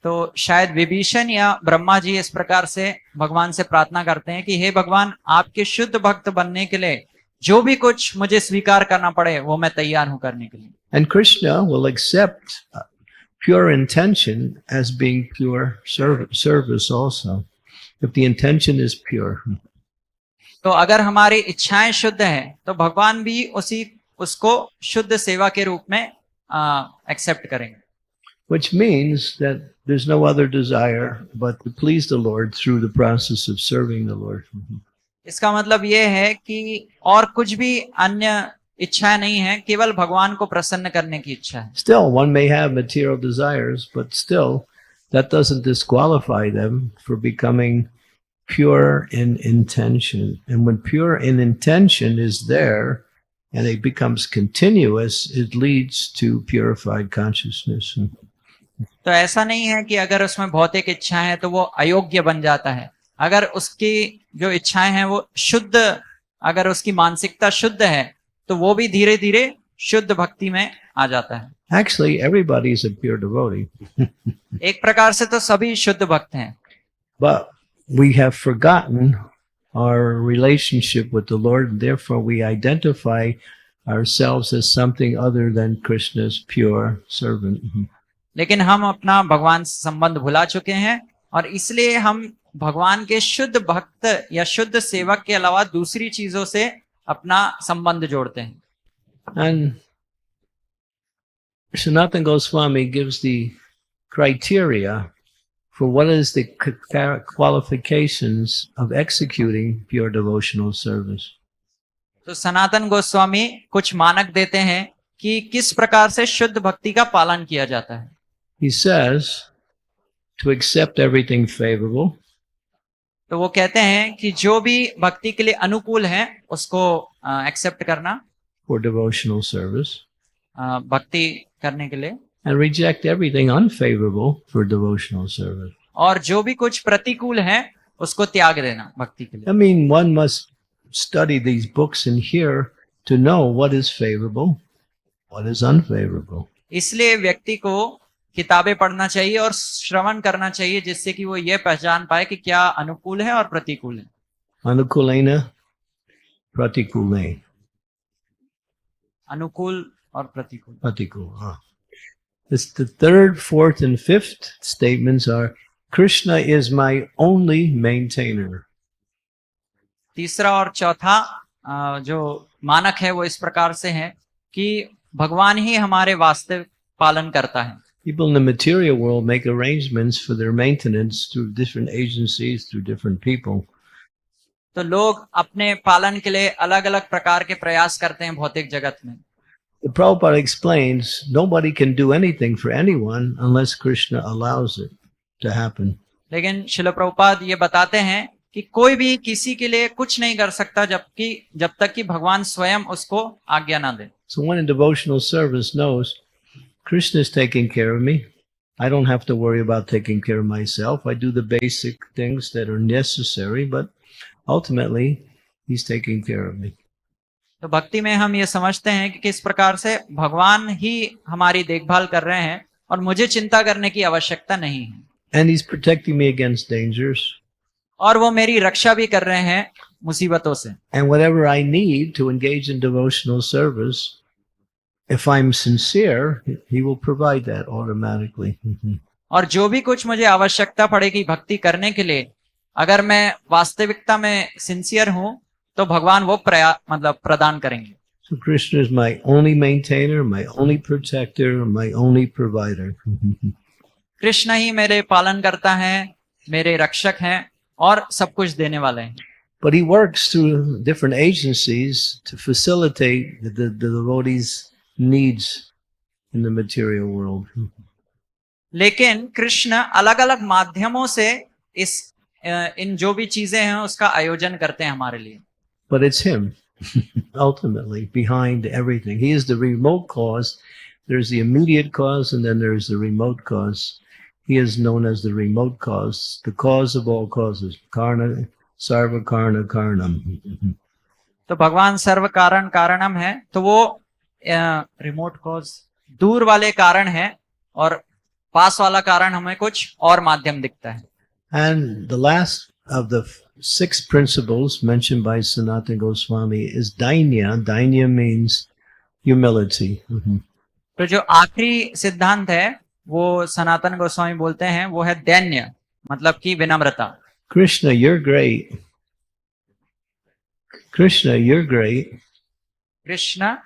तो शायद विभीषण या ब्रह्मा जी इस प्रकार से भगवान से प्रार्थना करते हैं कि हे भगवान, आपके शुद्ध भक्त बनने के लिए जो भी कुछ मुझे स्वीकार करना पड़े वो मैं तैयार हूं करने के लिए। And Krishna will accept pure intention as being pure service also, if the intention is pure. तो अगर हमारी इच्छाएं शुद्ध हैं तो भगवान भी उसको शुद्ध सेवा के रूप में एक्सेप्ट करेंगे। Which means that there's no other desire but to please the Lord through the process of serving the Lord. इसका मतलब ये है कि और कुछ भी अन्य इच्छा नहीं है, केवल भगवान को प्रसन्न करने की इच्छा है। Still, one may have material desires, but still, that doesn't disqualify them for becoming pure in intention. And when pure in intention is there, and it becomes continuous, it leads to purified consciousness. तो ऐसा नहीं है कि अगर उसमें भौतिक इच्छा है तो वो अयोग्य बन जाता है। अगर उसकी जो इच्छाएं हैं वो शुद्ध, अगर उसकी मानसिकता शुद्ध है तो वो भी धीरे धीरे शुद्ध भक्ति में आ जाता है। Actually, everybody is a pure devotee. एक प्रकार से तो सभी शुद्ध भक्त हैं, But we have forgotten our relationship with the Lord, and therefore we identify ourselves as something other than Krishna's pure servant. लेकिन हम अपना भगवान से संबंध भुला चुके हैं और इसलिए हम भगवान के शुद्ध भक्त या शुद्ध सेवक के अलावा दूसरी चीजों से अपना संबंध जोड़ते हैं। And Sanatana Goswami gives the criteria for what is the qualifications of executing pure devotional service. तो सनातन गोस्वामी कुछ मानक देते हैं कि किस प्रकार से शुद्ध भक्ति का पालन किया जाता है। He says to accept everything favorable, तो वो कहते हैं कि जो भी भक्ति के लिए अनुकूल है उसको एक्सेप्ट करना for devotional service, भक्ति करने के लिए, and reject everything unfavorable for devotional service. और जो भी कुछ प्रतिकूल है उसको त्याग देना भक्ति के लिए। I mean, one must study these books and hear to know what is favorable, what is unfavorable. इसलिए व्यक्ति को किताबें पढ़ना चाहिए और श्रवण करना चाहिए जिससे कि वो ये पहचान पाए कि क्या अनुकूल है और प्रतिकूल है। Anukulena pratikule. अनुकूल और प्रतिकूल। Pratikul. This, the third, fourth, and fifth statements are, Krishna is my only maintainer. तीसरा और चौथा जो मानक है वो इस प्रकार से है कि भगवान ही हमारे वास्तविक पालन करता है। People in the material world make arrangements for their maintenance through different agencies, through different people. तो लोग अपने पालन के लिए अलग अलग प्रकार के प्रयास करते हैं भौतिक जगत में। The Prabhupada explains, nobody can do anything for anyone unless Krishna allows it to happen. लेकिन श्रील प्रभुपाद ये बताते हैं कि कोई भी किसी के लिए कुछ नहीं कर सकता जब तक कि भगवान स्वयं उसको आज्ञा ना दे। So one in devotional service knows Krishna is taking care of me. I don't have to worry about taking care of myself. I do the basic things that are necessary, but ultimately he's taking care of me. तो भक्ति में हम ये समझते हैं कि किस प्रकार से भगवान ही हमारी देखभाल कर रहे हैं और मुझे चिंता करने की आवश्यकता नहीं है। And he's protecting me against dangers. और वो मेरी रक्षा भी कर रहे हैं मुसीबतों से। And whatever I need to engage in devotional service, if I'm sincere, he will provide that automatically. और जो भी कुछ मुझे आवश्यकता पड़ेगी भक्ति करने के लिए, अगर मैं वास्तविकता में सिंसियर हूं तो भगवान वो प्रदान करेंगे। So Krishna is my only maintainer, my only protector, my only provider. Krishna ही मेरे पालन करता है, मेरे रक्षक हैं और सब कुछ देने वाले हैं। But he works through different agencies to facilitate the devotees' needs in the material world. लेकिन कृष्ण अलग अलग माध्यमों से इन जो भी चीजें हैं उसका आयोजन करते हैं हमारे लिए। But it's him, ultimately, behind everything. He is the remote cause. There's the immediate cause, and then there's the remote cause. He is known as the remote cause, the cause of all causes. Karna, sarva karna karanam. तो भगवान सर्व कारण कारणम है, तो वो remote cause दूर वाले कारण है और पास वाला कारण हमें कुछ और माध्यम दिखता है। And the last of the 6 principles mentioned by Sanatana Goswami is dainya. Dainya means humility. तो जो आखिरी सिद्धांत है वो सनातन गोस्वामी बोलते हैं वो है दैन्य, मतलब कि विनम्रता। Krishna, you're great. Krishna, you're great. Krishna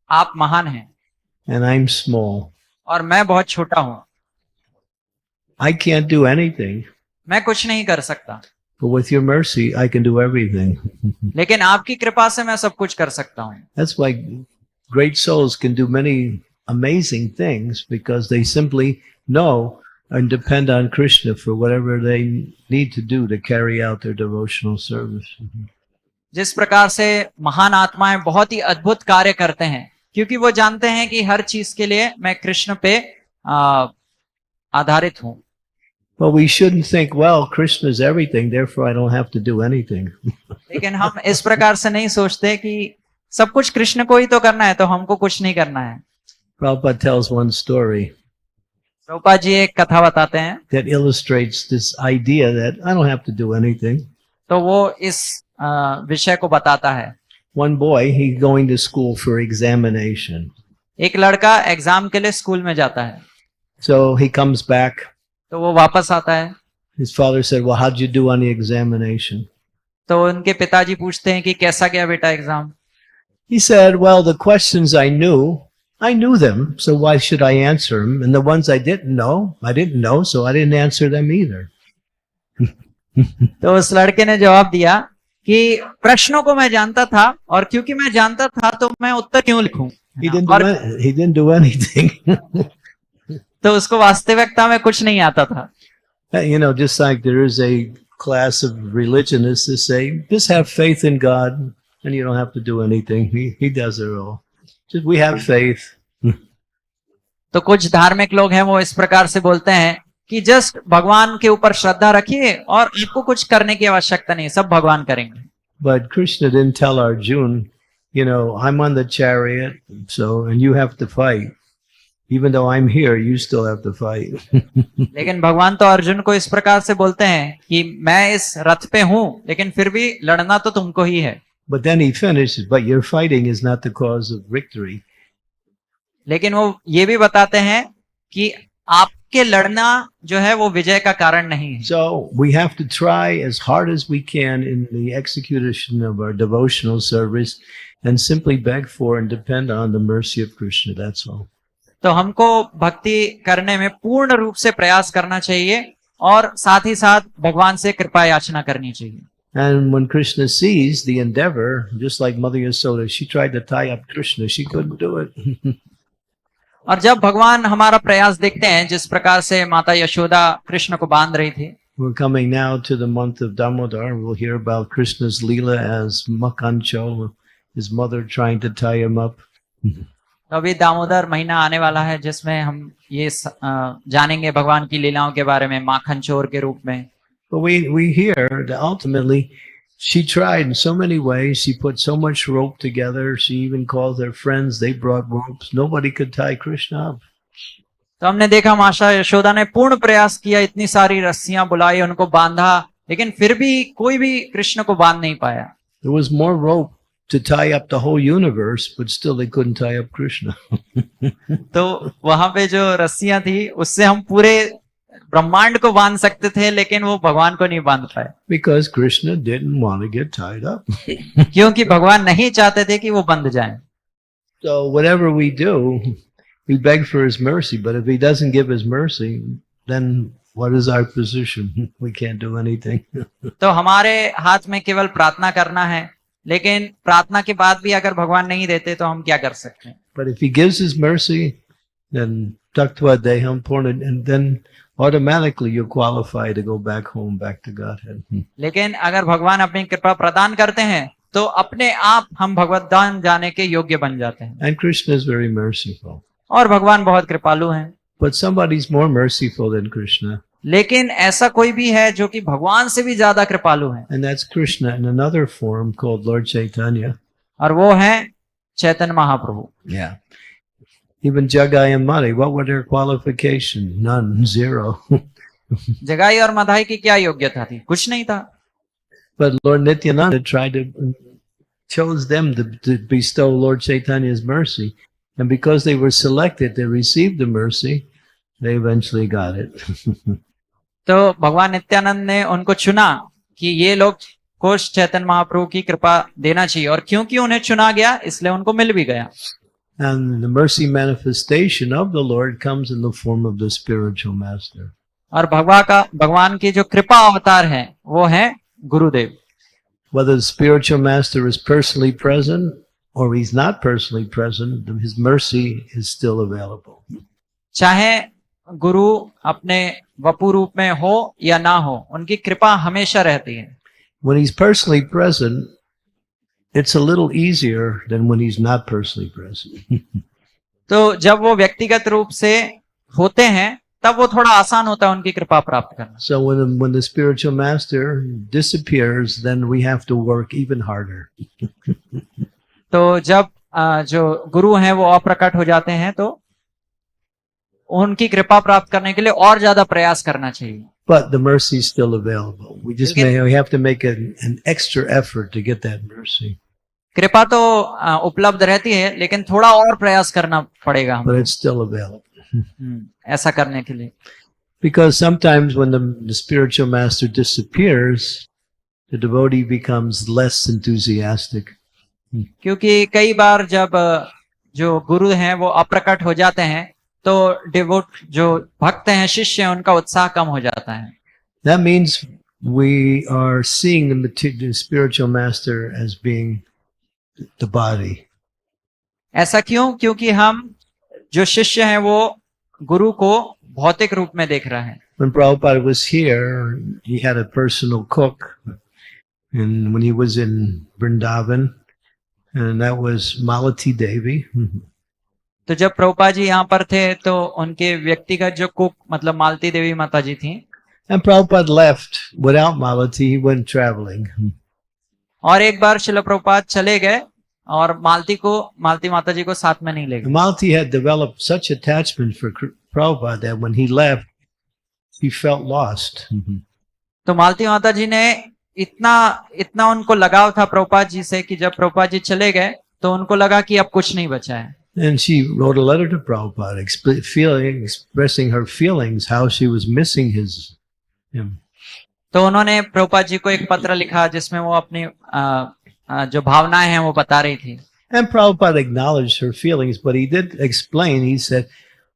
आप महान हैं And I'm small. और मैं बहुत छोटा हूं, I can't do anything. मैं कुछ नहीं कर सकता, But with your mercy, I can do everything. लेकिन आपकी कृपा से मैं सब कुछ कर सकता हूँ। That's why great souls can do many amazing things, because they simply know and depend on Krishna for whatever they need to do to carry out their devotional service. जिस प्रकार से महान आत्माएं बहुत ही अद्भुत कार्य करते हैं, क्योंकि वो जानते हैं कि हर चीज के लिए मैं कृष्ण पे आधारित हूँ। Well, we shouldn't think, well, Krishna is everything, therefore I don't have to do anything. लेकिन हम इस प्रकार से नहीं सोचते कि सब कुछ कृष्ण को ही तो करना है, तो हमको कुछ नहीं करना है। Prabhupada tells one story Prabhupada ji एक कथा बताते हैं that illustrates this idea that I don't have to do anything. तो वो इस विषय को बताता है। One boy, he's going to school for examination. एक लड़का एग्जाम के लिए स्कूल में जाता है, So he comes back. तो वो वापस आता है। His father said, well, how'd you do on the examination? तो उनके पिताजी पूछते हैं कि कैसा गया बेटा exam. He said, well, the questions I knew them, so why should I answer them? And the ones I didn't know, so I didn't answer them either. तो उस लड़के ने जवाब दिया कि प्रश्नों को मैं जानता था और क्योंकि मैं जानता था तो मैं उत्तर क्यों लिखूं। He didn't do anything. तो उसको वास्तविकता में कुछ नहीं आता था। You know, just like there is a class of religionists that say, just have faith in God and you don't have to do anything. He does it all. Just we have faith. तो कुछ धार्मिक लोग हैं वो इस प्रकार से बोलते हैं कि जस्ट भगवान के ऊपर श्रद्धा रखिए और आपको कुछ करने की आवश्यकता नहीं, सब भगवान करेंगे। But Krishna didn't tell Arjuna, you know, I'm on the chariot, so, and you have to fight. Even though I'm here, you still have to fight. लेकिन भगवान तो अर्जुन को इस प्रकार से बोलते हैं कि मैं इस रथ पे हूं, लेकिन फिर भी लड़ना तो तुमको ही है। But then he finishes, but your fighting is not the cause of victory. लेकिन वो ये भी बताते हैं कि आपके लड़ना जो है वो विजय का कारण नहीं है। So we have to try as hard as we can in the execution of our devotional service and simply beg for and depend on the mercy of Krishna. That's all. तो हमको भक्ति करने में पूर्ण रूप से प्रयास करना चाहिए और साथ ही साथ भगवान से कृपा याचना करनी चाहिए। And when Krishna sees the endeavor, just like Mother Yasoda, she tried to tie up Krishna. She couldn't do it. और जब भगवान हमारा प्रयास देखते हैं, जिस प्रकार से माता यशोदा कृष्ण को बांध रही थी। We're coming now to the month of Damodar. We'll hear about Krishna's Leela as Makancho, his mother trying to tie him up. अभी दामोदर महीना आने वाला है जिसमें हम ये जानेंगे भगवान की लीलाओं के बारे में माखन चोर के रूप में। But we hear that ultimately she tried in so many ways. She put so much rope together. She even called her friends. They brought ropes. Nobody could tie Krishna up. तो हमने देखा माता यशोदा ने पूर्ण प्रयास किया, इतनी सारी रस्सियां बुलाई, उनको बांधा, लेकिन फिर भी कोई भी कृष्ण को बांध नहीं पाया। There was more rope to tie up the whole universe, but still they couldn't tie up Krishna. तो वहां पे जो रस्सियां थी उससे हम पूरे ब्रह्मांड को बांध सकते थे, लेकिन वो भगवान को नहीं बांध पाए, Because Krishna didn't want to get tied up. क्योंकि भगवान नहीं चाहते थे कि वो बंध जाएं। So whatever we do, we beg for his mercy, but if he doesn't give his mercy, then what is our position? We can't do anything. तो हमारे हाथ में केवल प्रार्थना करना है, लेकिन प्रार्थना के बाद भी अगर भगवान नहीं देते तो हम क्या कर सकते हैं? But if he gives his mercy, then taktva deham purna, and then automatically you're qualified to go back home, back to Godhead. लेकिन अगर भगवान अपनी कृपा प्रदान करते हैं तो अपने आप हम भगवत धाम जाने के योग्य बन जाते हैं। And Krishna is very merciful. और भगवान बहुत कृपालु हैं। But somebody's more merciful than Krishna, लेकिन ऐसा कोई भी है जो कि भगवान से भी ज्यादा कृपालु है, and that's Krishna in another form called Lord Chaitanya. और वो है Chaitanya Mahaprabhu. Yeah. Even Jagai and Mani, what were their qualifications? None, zero. जगाई और मधाई की क्या योग्यता थी? कुछ नहीं था। But Lord Nityananda tried to chose them to bestow Lord Chaitanya's mercy. And because they were selected, they received the mercy, they eventually got it. तो भगवान नित्यानंद ने उनको चुना कि ये लोग को चैतन्य महाप्रभु की कृपा देना चाहिए, और क्योंकि उन्हें चुना गया इसलिए उनको मिल भी गया। And the mercy manifestation of the Lord comes in the form of the spiritual master. और भगवान की जो कृपा अवतार है वो है गुरुदेव। Whether the spiritual master is personally present or he's not personally present, his mercy is still available. चाहे गुरु अपने वपु रूप में हो या ना हो, उनकी कृपा हमेशा रहती है। When he's personally present, it's a little easier than when he's not personally present. तो जब वो व्यक्तिगत रूप से होते हैं तब वो थोड़ा आसान होता है उनकी कृपा प्राप्त करना। So when the spiritual master disappears, then we have to work even harder. तो जब जो गुरु हैं वो अप्रकट हो जाते हैं तो उनकी कृपा प्राप्त करने के लिए और ज्यादा प्रयास करना चाहिए। But the mercy is still available. We have to make an extra effort to get that mercy. कृपा तो उपलब्ध रहती है, लेकिन थोड़ा और प्रयास करना पड़ेगा But हमको it's still available. ऐसा करने के लिए। Because sometimes when the spiritual master disappears, the devotee becomes less enthusiastic. क्योंकि कई बार जब जो गुरु हैं वो अप्रकट हो जाते हैं तो डिवोट जो भक्त हैं, शिष्य हैं, उनका उत्साह कम हो जाता है। That means we are seeing the spiritual master as being the body. ऐसा क्यों? क्योंकि हम जो शिष्य हैं वो गुरु को भौतिक रूप में देख रहे हैं। When Prabhupada was here, he had a personal cook, and when he was in Vrindavan, and that was Malati Devi. तो जब प्रभुपाद जी यहाँ पर थे तो उनके व्यक्तिगत जो कुक मतलब मालती देवी माता जी थी, And Prabhupada left without Malati, he went traveling. और एक बार शिल प्रभुपाद चले गए और मालती माता जी को साथ में नहीं ले गए। Malati had developed such attachment for Prabhupada that when he left, he felt lost. तो मालती माता जी ने इतना उनको लगाव था प्रभुपाद जी से कि जब प्रभुपाद जी चले गए तो उनको लगा कि अब कुछ नहीं बचा है। And she wrote a letter to Prabhupada expressing her feelings, how she was missing him. तो उन्होंने प्रभुपाद जी को एक पत्र लिखा जिसमें वो अपनी जो भावनाएं हैं वो बता रही थी। And Prabhupada acknowledged her feelings, but he did explain, he said,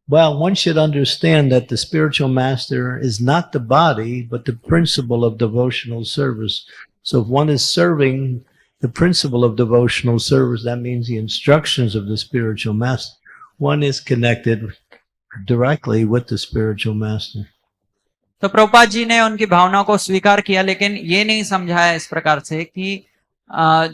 well, one should understand that the spiritual master is not the body, but the principle of devotional service. So if one is serving the principle of devotional service, that means the instructions of the spiritual master. One is connected directly with the spiritual master. तो प्रभुपाद जी ने उनकी भावना को स्वीकार किया, लेकिन ये नहीं समझाया इस प्रकार से कि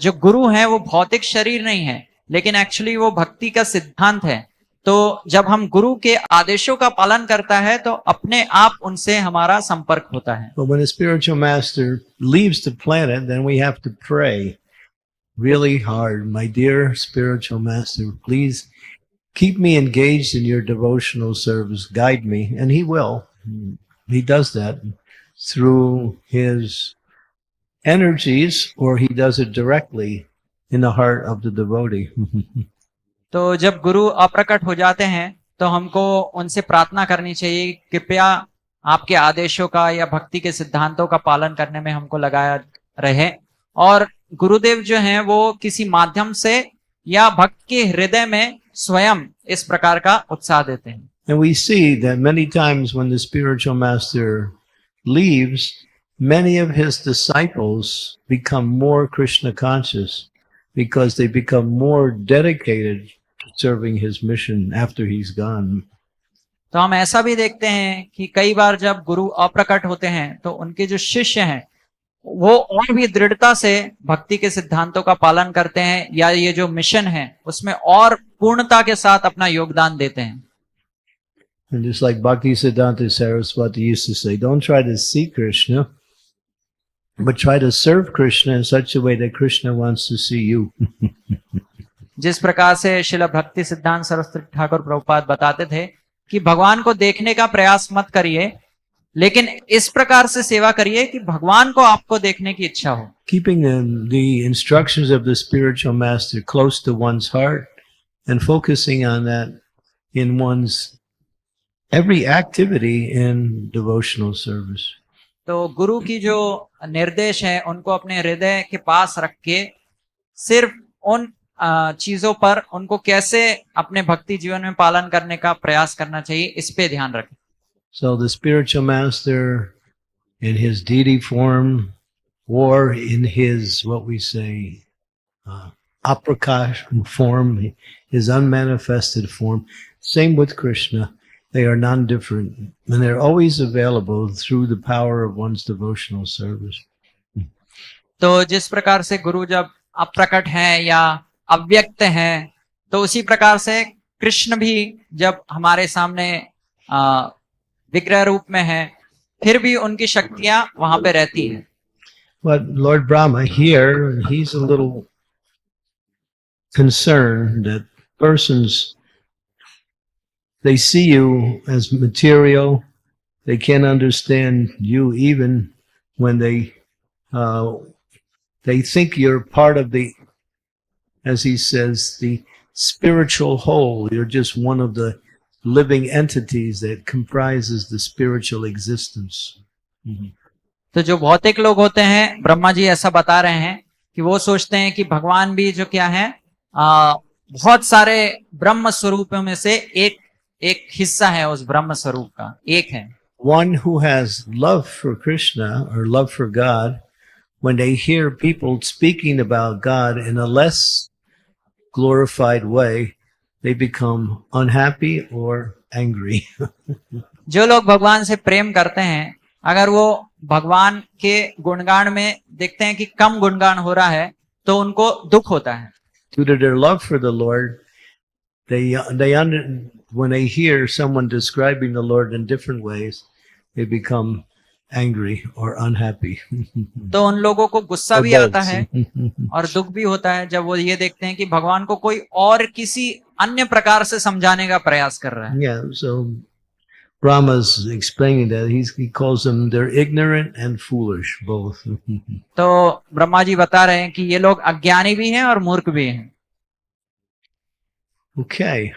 जो गुरु हैं वो भौतिक शरीर नहीं है, लेकिन एक्चुअली वो भक्ति का सिद्धांत है। तो जब हम गुरु के आदेशों का पालन करता है तो अपने आप उनसे हमारा संपर्क होता है। But when the spiritual master leaves the planet, then we have to pray really hard. My dear spiritual master, please keep me engaged in your devotional service. Guide me. And he will. He does that through his energies, or he does it directly in the heart of the devotee. तो जब गुरु अप्रकट हो जाते हैं तो हमको उनसे प्रार्थना करनी चाहिए, कृपया आपके आदेशों का या भक्ति के सिद्धांतों का पालन करने में हमको लगाया रहे। और गुरुदेव जो हैं वो किसी माध्यम से या भक्त के हृदय में स्वयं इस प्रकार का उत्साह देते हैं। And we see that many times when the spiritual master leaves, many of his disciples become more Krishna conscious because they become more dedicated to serving his mission after he's gone. तो हम ऐसा भी देखते हैं कि कई बार जब गुरु अप्रकट होते हैं तो उनके जो शिष्य हैं वो और भी दृढ़ता से भक्ति के सिद्धांतों का पालन करते हैं, या ये जो मिशन है उसमें और पूर्णता के साथ अपना योगदान देते हैं। And just like Bhaktisiddhanta Saraswati used to say, don't try to see Krishna, but try to serve Krishna in such a way that Krishna wants to see you. जिस प्रकार से श्रील भक्ति सिद्धांत सरस्वती ठाकुर प्रभुपाद बताते थे कि भगवान को देखने का प्रयास मत करिए, लेकिन इस प्रकार से सेवा करिए कि भगवान को आपको देखने की इच्छा हो। Keeping the instructions of the spiritual master close to one's heart and focusing on that in one's every activity in devotional service. तो गुरु की जो निर्देश है उनको अपने हृदय के पास रख के सिर्फ उन चीजों पर उनको कैसे अपने भक्ति जीवन में पालन करने का प्रयास करना चाहिए, इस पे ध्यान रखें। So the spiritual master in his deity form or in his, what we say, aprakash form, his unmanifested form, same with Krishna. They are non-different and they're always available through the power of one's devotional service. तो जिस प्रकार से गुरु जब अप्रकट हैं या अव्यक्त हैं, तो उसी प्रकार से कृष्ण भी जब हमारे सामने विग्रह रूप में है, फिर भी उनकी शक्तियां वहां पे रहती हैं। But Lord Brahma here, he's a little concerned that persons, they see you as material. They can't understand you even when they think you're part of the, as he says, the spiritual whole. You're just one of the living entities that comprises the spiritual existence. तो जो भौतिक लोग होते हैं, ब्रह्मा जी ऐसा बता रहे हैं कि वो सोचते हैं कि भगवान भी जो क्या है, बहुत सारे ब्रह्म स्वरूपों में से एक हिस्सा है, उस ब्रह्म स्वरूप का एक है। One who has love for Krishna or love for God, when they hear people speaking about God in a less glorified way, they become unhappy or angry. जो लोग भगवान से प्रेम करते हैं, अगर वो भगवान के गुणगान में देखते हैं कि कम गुणगान हो रहा है तो उनको दुख होता है। Due to their love for the Lord, when they hear someone describing the Lord in different ways, they become angry or unhappy. तो उन लोगों को गुस्सा भी आता है और दुख भी होता है जब वो ये देखते हैं कि भगवान को कोई और किसी अन्य प्रकार से समझाने का प्रयास कर रहा है। Yeah, so Brahma's explaining that he calls them, they're ignorant and foolish both. तो ब्रह्मा जी बता रहे हैं कि ये लोग अज्ञानी भी हैं और मूर्ख भी हैं। Okay.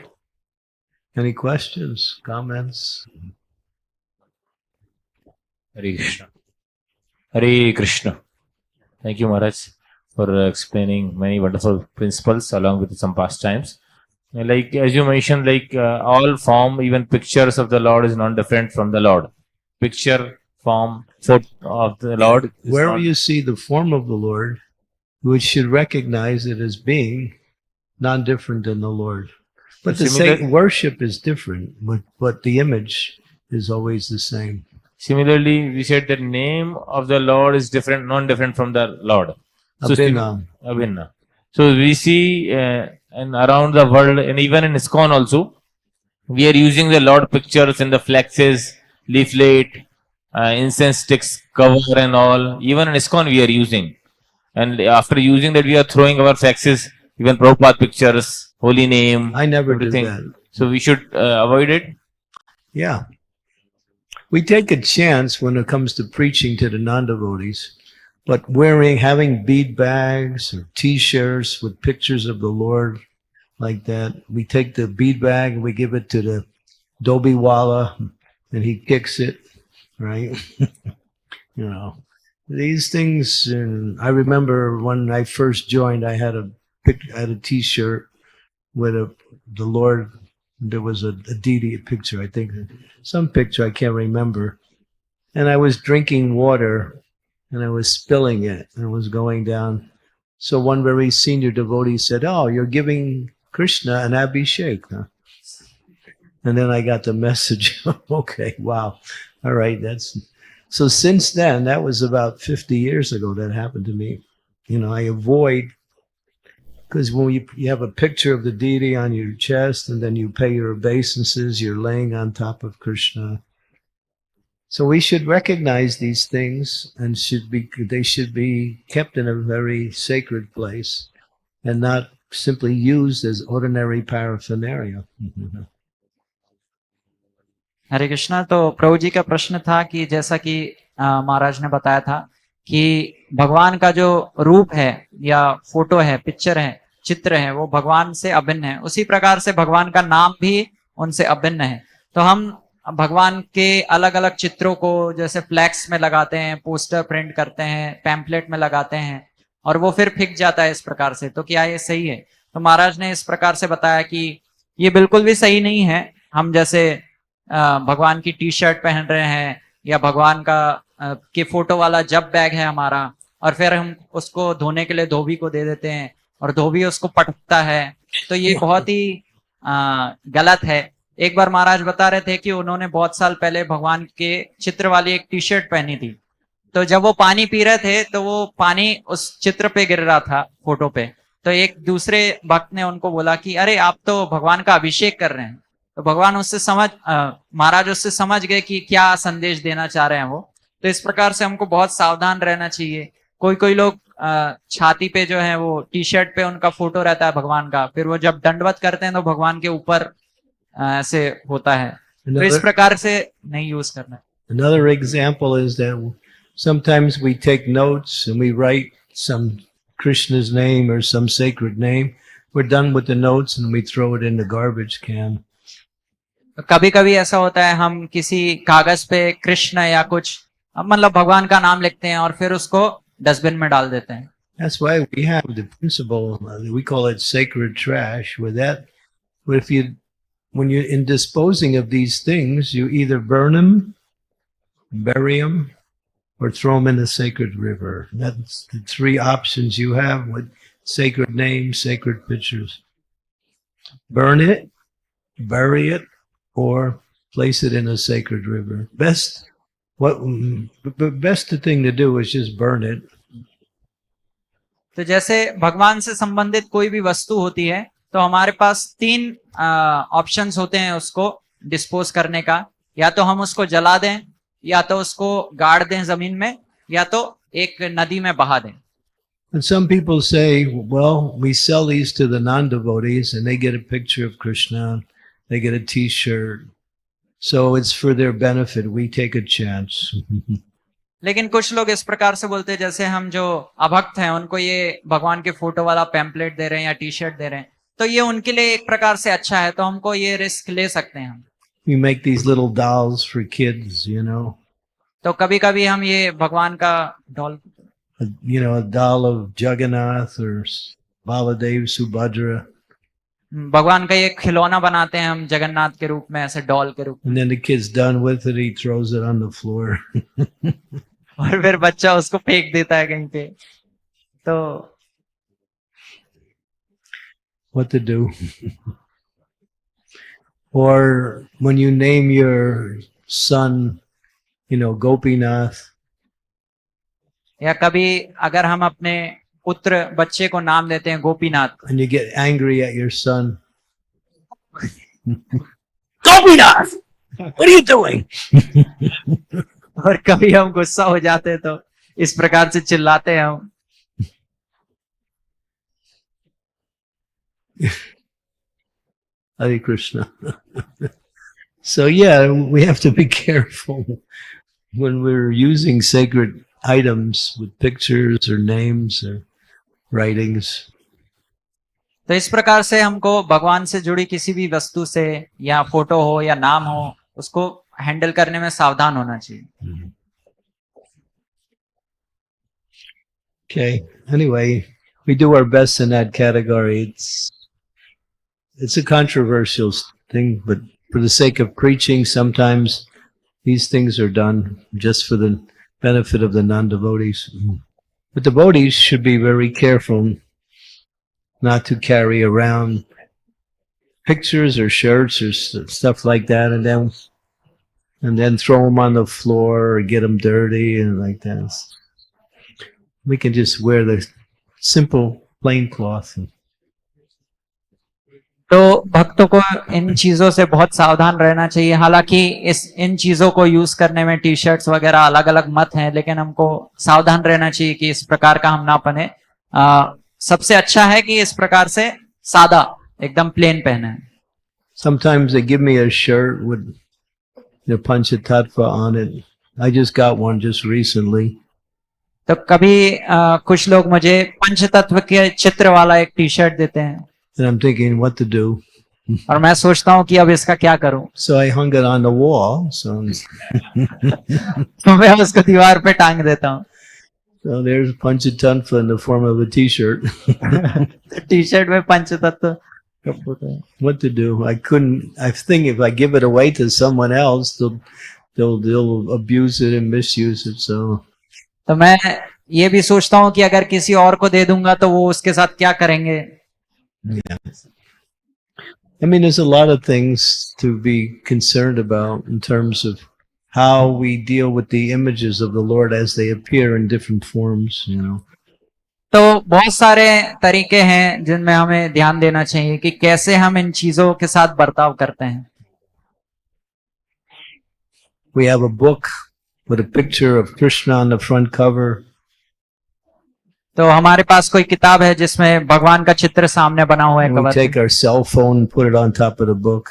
Any questions, comments? Hare Krishna. Hare Krishna. Thank you, Maharaj, for explaining many wonderful principles along with some pastimes. Like as you mentioned, like all form, even pictures of the Lord is not different from the Lord. Picture, form, foot of the Lord. Wherever you see the form of the Lord, we should recognize it as being non-different than the Lord. But the same worship is different, but the image is always the same. Similarly, we said the name of the Lord is different, non-different from the Lord. So Abhinna. So we see and around the world, and even in ISKCON also, we are using the Lord pictures in the flexes, leaflet, incense sticks, cover and all. Even in ISKCON we are using. And after using that, we are throwing our flexes, even Prabhupada pictures, holy name. I never everything. did that. So we should avoid it. Yeah. We take a chance when it comes to preaching to the non-devotees. But having bead bags or T-shirts with pictures of the Lord like that, we take the bead bag and we give it to the Dobi Walla, and he kicks it, right? You know, these things. And I remember when I first joined, I had a T-shirt with the Lord. There was a deity picture, I think, some picture I can't remember, and I was drinking water, and I was spilling it, and it was going down. So one very senior devotee said, "Oh, you're giving Krishna an abhishek, huh?" And then I got the message. Okay, wow, all right, that's. So since then, that was about 50 years ago that happened to me. You know, I avoid, because when you have a picture of the deity on your chest and then you pay your obeisances, you're laying on top of Krishna. So we should recognize these things, and they should be kept in a very sacred place and not simply used as ordinary paraphernalia. हरे कृष्णा। तो प्रभु जी का प्रश्न था कि जैसा कि महाराज ने बताया था कि भगवान का जो रूप है या फोटो है, पिक्चर है, चित्र है, वो भगवान से अभिन्न है। उसी प्रकार से भगवान का नाम भी उनसे अभिन्न है। तो हम भगवान के अलग अलग चित्रों को जैसे फ्लैक्स में लगाते हैं, पोस्टर प्रिंट करते हैं, पैम्पलेट में लगाते हैं और वो फिर फिक जाता है इस प्रकार से। तो क्या ये सही है? तो महाराज ने इस प्रकार से बताया कि ये बिल्कुल भी सही नहीं है। हम जैसे भगवान की टी शर्ट पहन रहे हैं या भगवान का के फोटो वाला जब बैग है हमारा, और फिर हम उसको धोने के लिए धोबी को दे देते हैं और धोबी उसको पटकता है, तो ये बहुत ही गलत है। एक बार महाराज बता रहे थे कि उन्होंने बहुत साल पहले भगवान के चित्र वाली एक टी शर्ट पहनी थी। तो जब वो पानी पी रहे थे तो वो पानी उस चित्र पे गिर रहा था, फोटो पे। तो एक दूसरे भक्त ने उनको बोला कि अरे आप तो भगवान का अभिषेक कर रहे हैं। तो भगवान उससे महाराज उससे समझ गए कि क्या संदेश देना चाह रहे हैं वो। तो इस प्रकार से हमको बहुत सावधान रहना चाहिए। कोई लोग छाती पे जो है वो टी शर्ट पे उनका फोटो रहता है भगवान का, फिर वो जब दंडवत करते हैं तो भगवान के ऊपर ऐसे होता है। तो इस प्रकार से नहीं यूज करना। Another example is that sometimes we take notes and we write some Krishna's name or some sacred name. We're done with the notes and we throw it in the garbage can. कभी कभी ऐसा होता है, हम किसी कागज पे कृष्ण या कुछ मतलब भगवान का नाम लिखते हैं और फिर उसको डस्टबिन में डाल देते हैं। That's why we have the principle, we call it sacred trash. When you're in disposing of these things, you either burn them, bury them, or throw them in a sacred river. That's the three options you have with sacred names, sacred pictures. Burn it, bury it, or place it in a sacred river. The best thing to do is just burn it. तो जैसे भगवान से संबंधित कोई भी वस्तु होती है तो हमारे पास 3 ऑप्शंस होते हैं उसको डिस्पोज करने का। या तो हम उसको जला दें, या तो उसको गाड़ दें जमीन में, या तो एक नदी में बहा दें। And some people say, well, we sell these to the non-devotees and they get a picture of Krishna, they get a t-shirt, so it's for their benefit. We take a chance. लेकिन कुछ लोग इस प्रकार से बोलते हैं, जैसे हम जो अभक्त हैं उनको ये भगवान के फोटो वाला पैम्पलेट दे रहे हैं या टी शर्ट दे रहे हैं, तो ये उनके लिए एक प्रकार से अच्छा है, तो हमको ये रिस्क ले सकते हैं हम। We make these little dolls for kids, you know. तो कभी कभी हम ये भगवान का doll, a doll of Jagannath or Baladev, Subhadra. भगवान का ये खिलौना बनाते हैं हम जगन्नाथ के रूप में, ऐसे डॉल के रूप में। And then the kid's done with it, he throws it on the floor. और फिर बच्चा उसको फेंक देता है कहीं पे। तो what to do? Or when you name your son, Gopinath. या कभी अगर हम अपने पुत्र बच्चे को नाम देते हैं Gopinath, and you get angry at your son. Gopinath, what are you doing? और कभी हम गुस्सा हो जाते हैं तो इस प्रकार से चिल्लाते हैं हम। Hare Krishna. So yeah, we have to be careful when we're using sacred items with pictures or names or writings. तो इस प्रकार से हमको भगवान से जुड़ी किसी भी वस्तु से या फोटो हो या नाम हो उसको हैंडल करने में सावधान होना चाहिए. Okay. Anyway, we do our best in that category. It's a controversial thing, but for the sake of preaching, sometimes these things are done just for the benefit of the non-devotees. But devotees should be very careful not to carry around pictures or shirts or stuff like that, and then throw them on the floor or get them dirty and like that. We can just wear the simple plain cloth. तो भक्तों को इन चीजों से बहुत सावधान रहना चाहिए. हालांकि इन चीजों को यूज करने में टी शर्ट्स वगैरह अलग अलग मत हैं, लेकिन हमको सावधान रहना चाहिए कि इस प्रकार का हम ना पहने. सबसे अच्छा है कि इस प्रकार से सादा एकदम प्लेन पहने. Sometimes they give me a shirt with the Panchatattva on it. I just got one just recently. तो कभी कुछ लोग मुझे पंचतत्व के चित्र वाला एक टी शर्ट देते हैं. And I'm thinking what to do. और मैं सोचता हूँ कि अब इसका क्या करूं. So I hung it on the wall. So तो मैं उसको दीवार पे टांग देता हूँ. So there's Panchatattva in the form of a t-shirt. T shirt में पंचतत्व का फोटो है. What to do? I think if I give it away to someone else, they'll abuse it and misuse it. So तो मैं ये भी सोचता हूँ कि अगर किसी और को दे दूंगा तो वो उसके साथ क्या करेंगे. yeah. I mean, there's a lot of things to be concerned about in terms of how we deal with the images of the Lord as they appear in different forms, you know. तो बहुत सारे तरीके हैं जिनमें हमें ध्यान देना चाहिए कि कैसे हम इन चीजों के साथ बर्ताव करते हैं. We have a book with a picture of Krishna on the front cover. तो हमारे पास कोई किताब है जिसमें भगवान का चित्र सामने बना हुआ है And we कवर take पे. our cell phone and put it on top of the book.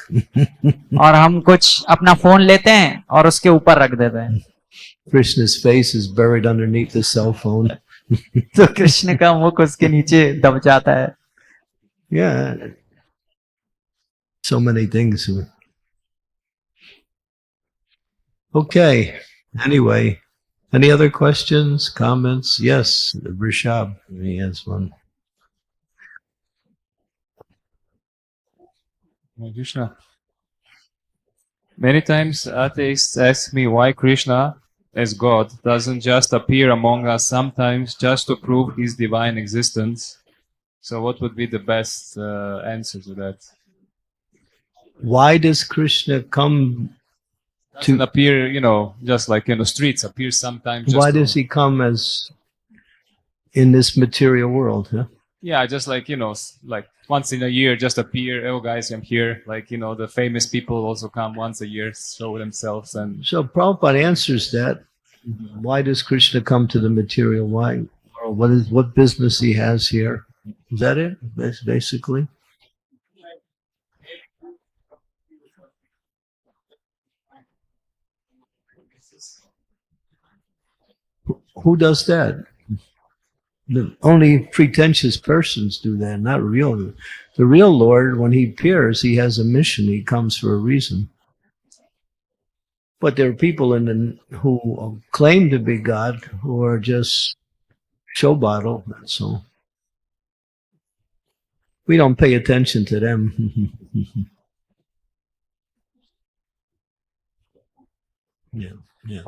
और हम कुछ अपना फोन लेते हैं और उसके ऊपर रख देते हैं. Krishna's face is buried underneath the cell phone. तो कृष्ण का मुख उसके नीचे दब जाता है. Yeah. So many things. Okay. Anyway, any other questions, comments? Yes, Rishab, he has one. Hare Krishna. Many times atheists ask me why Krishna, as God, doesn't just appear among us sometimes just to prove his divine existence. So what would be the best answer to that? Why does Krishna come? Doesn't appear, just like streets, appears sometimes. Just Why to- does he come as in this material world? Huh? Yeah, just like, like once in a year, just appear. Oh, guys, I'm here. Like, the famous people also come once a year, show themselves. And So Prabhupada answers that. Why does Krishna come to the material world? What business he has here? Is that it? Basically. Who does that? Only pretentious persons do that, not real. The real Lord, when he appears, he has a mission. He comes for a reason. But there are people who claim to be God who are just show bottle. That's all. We don't pay attention to them. Yeah.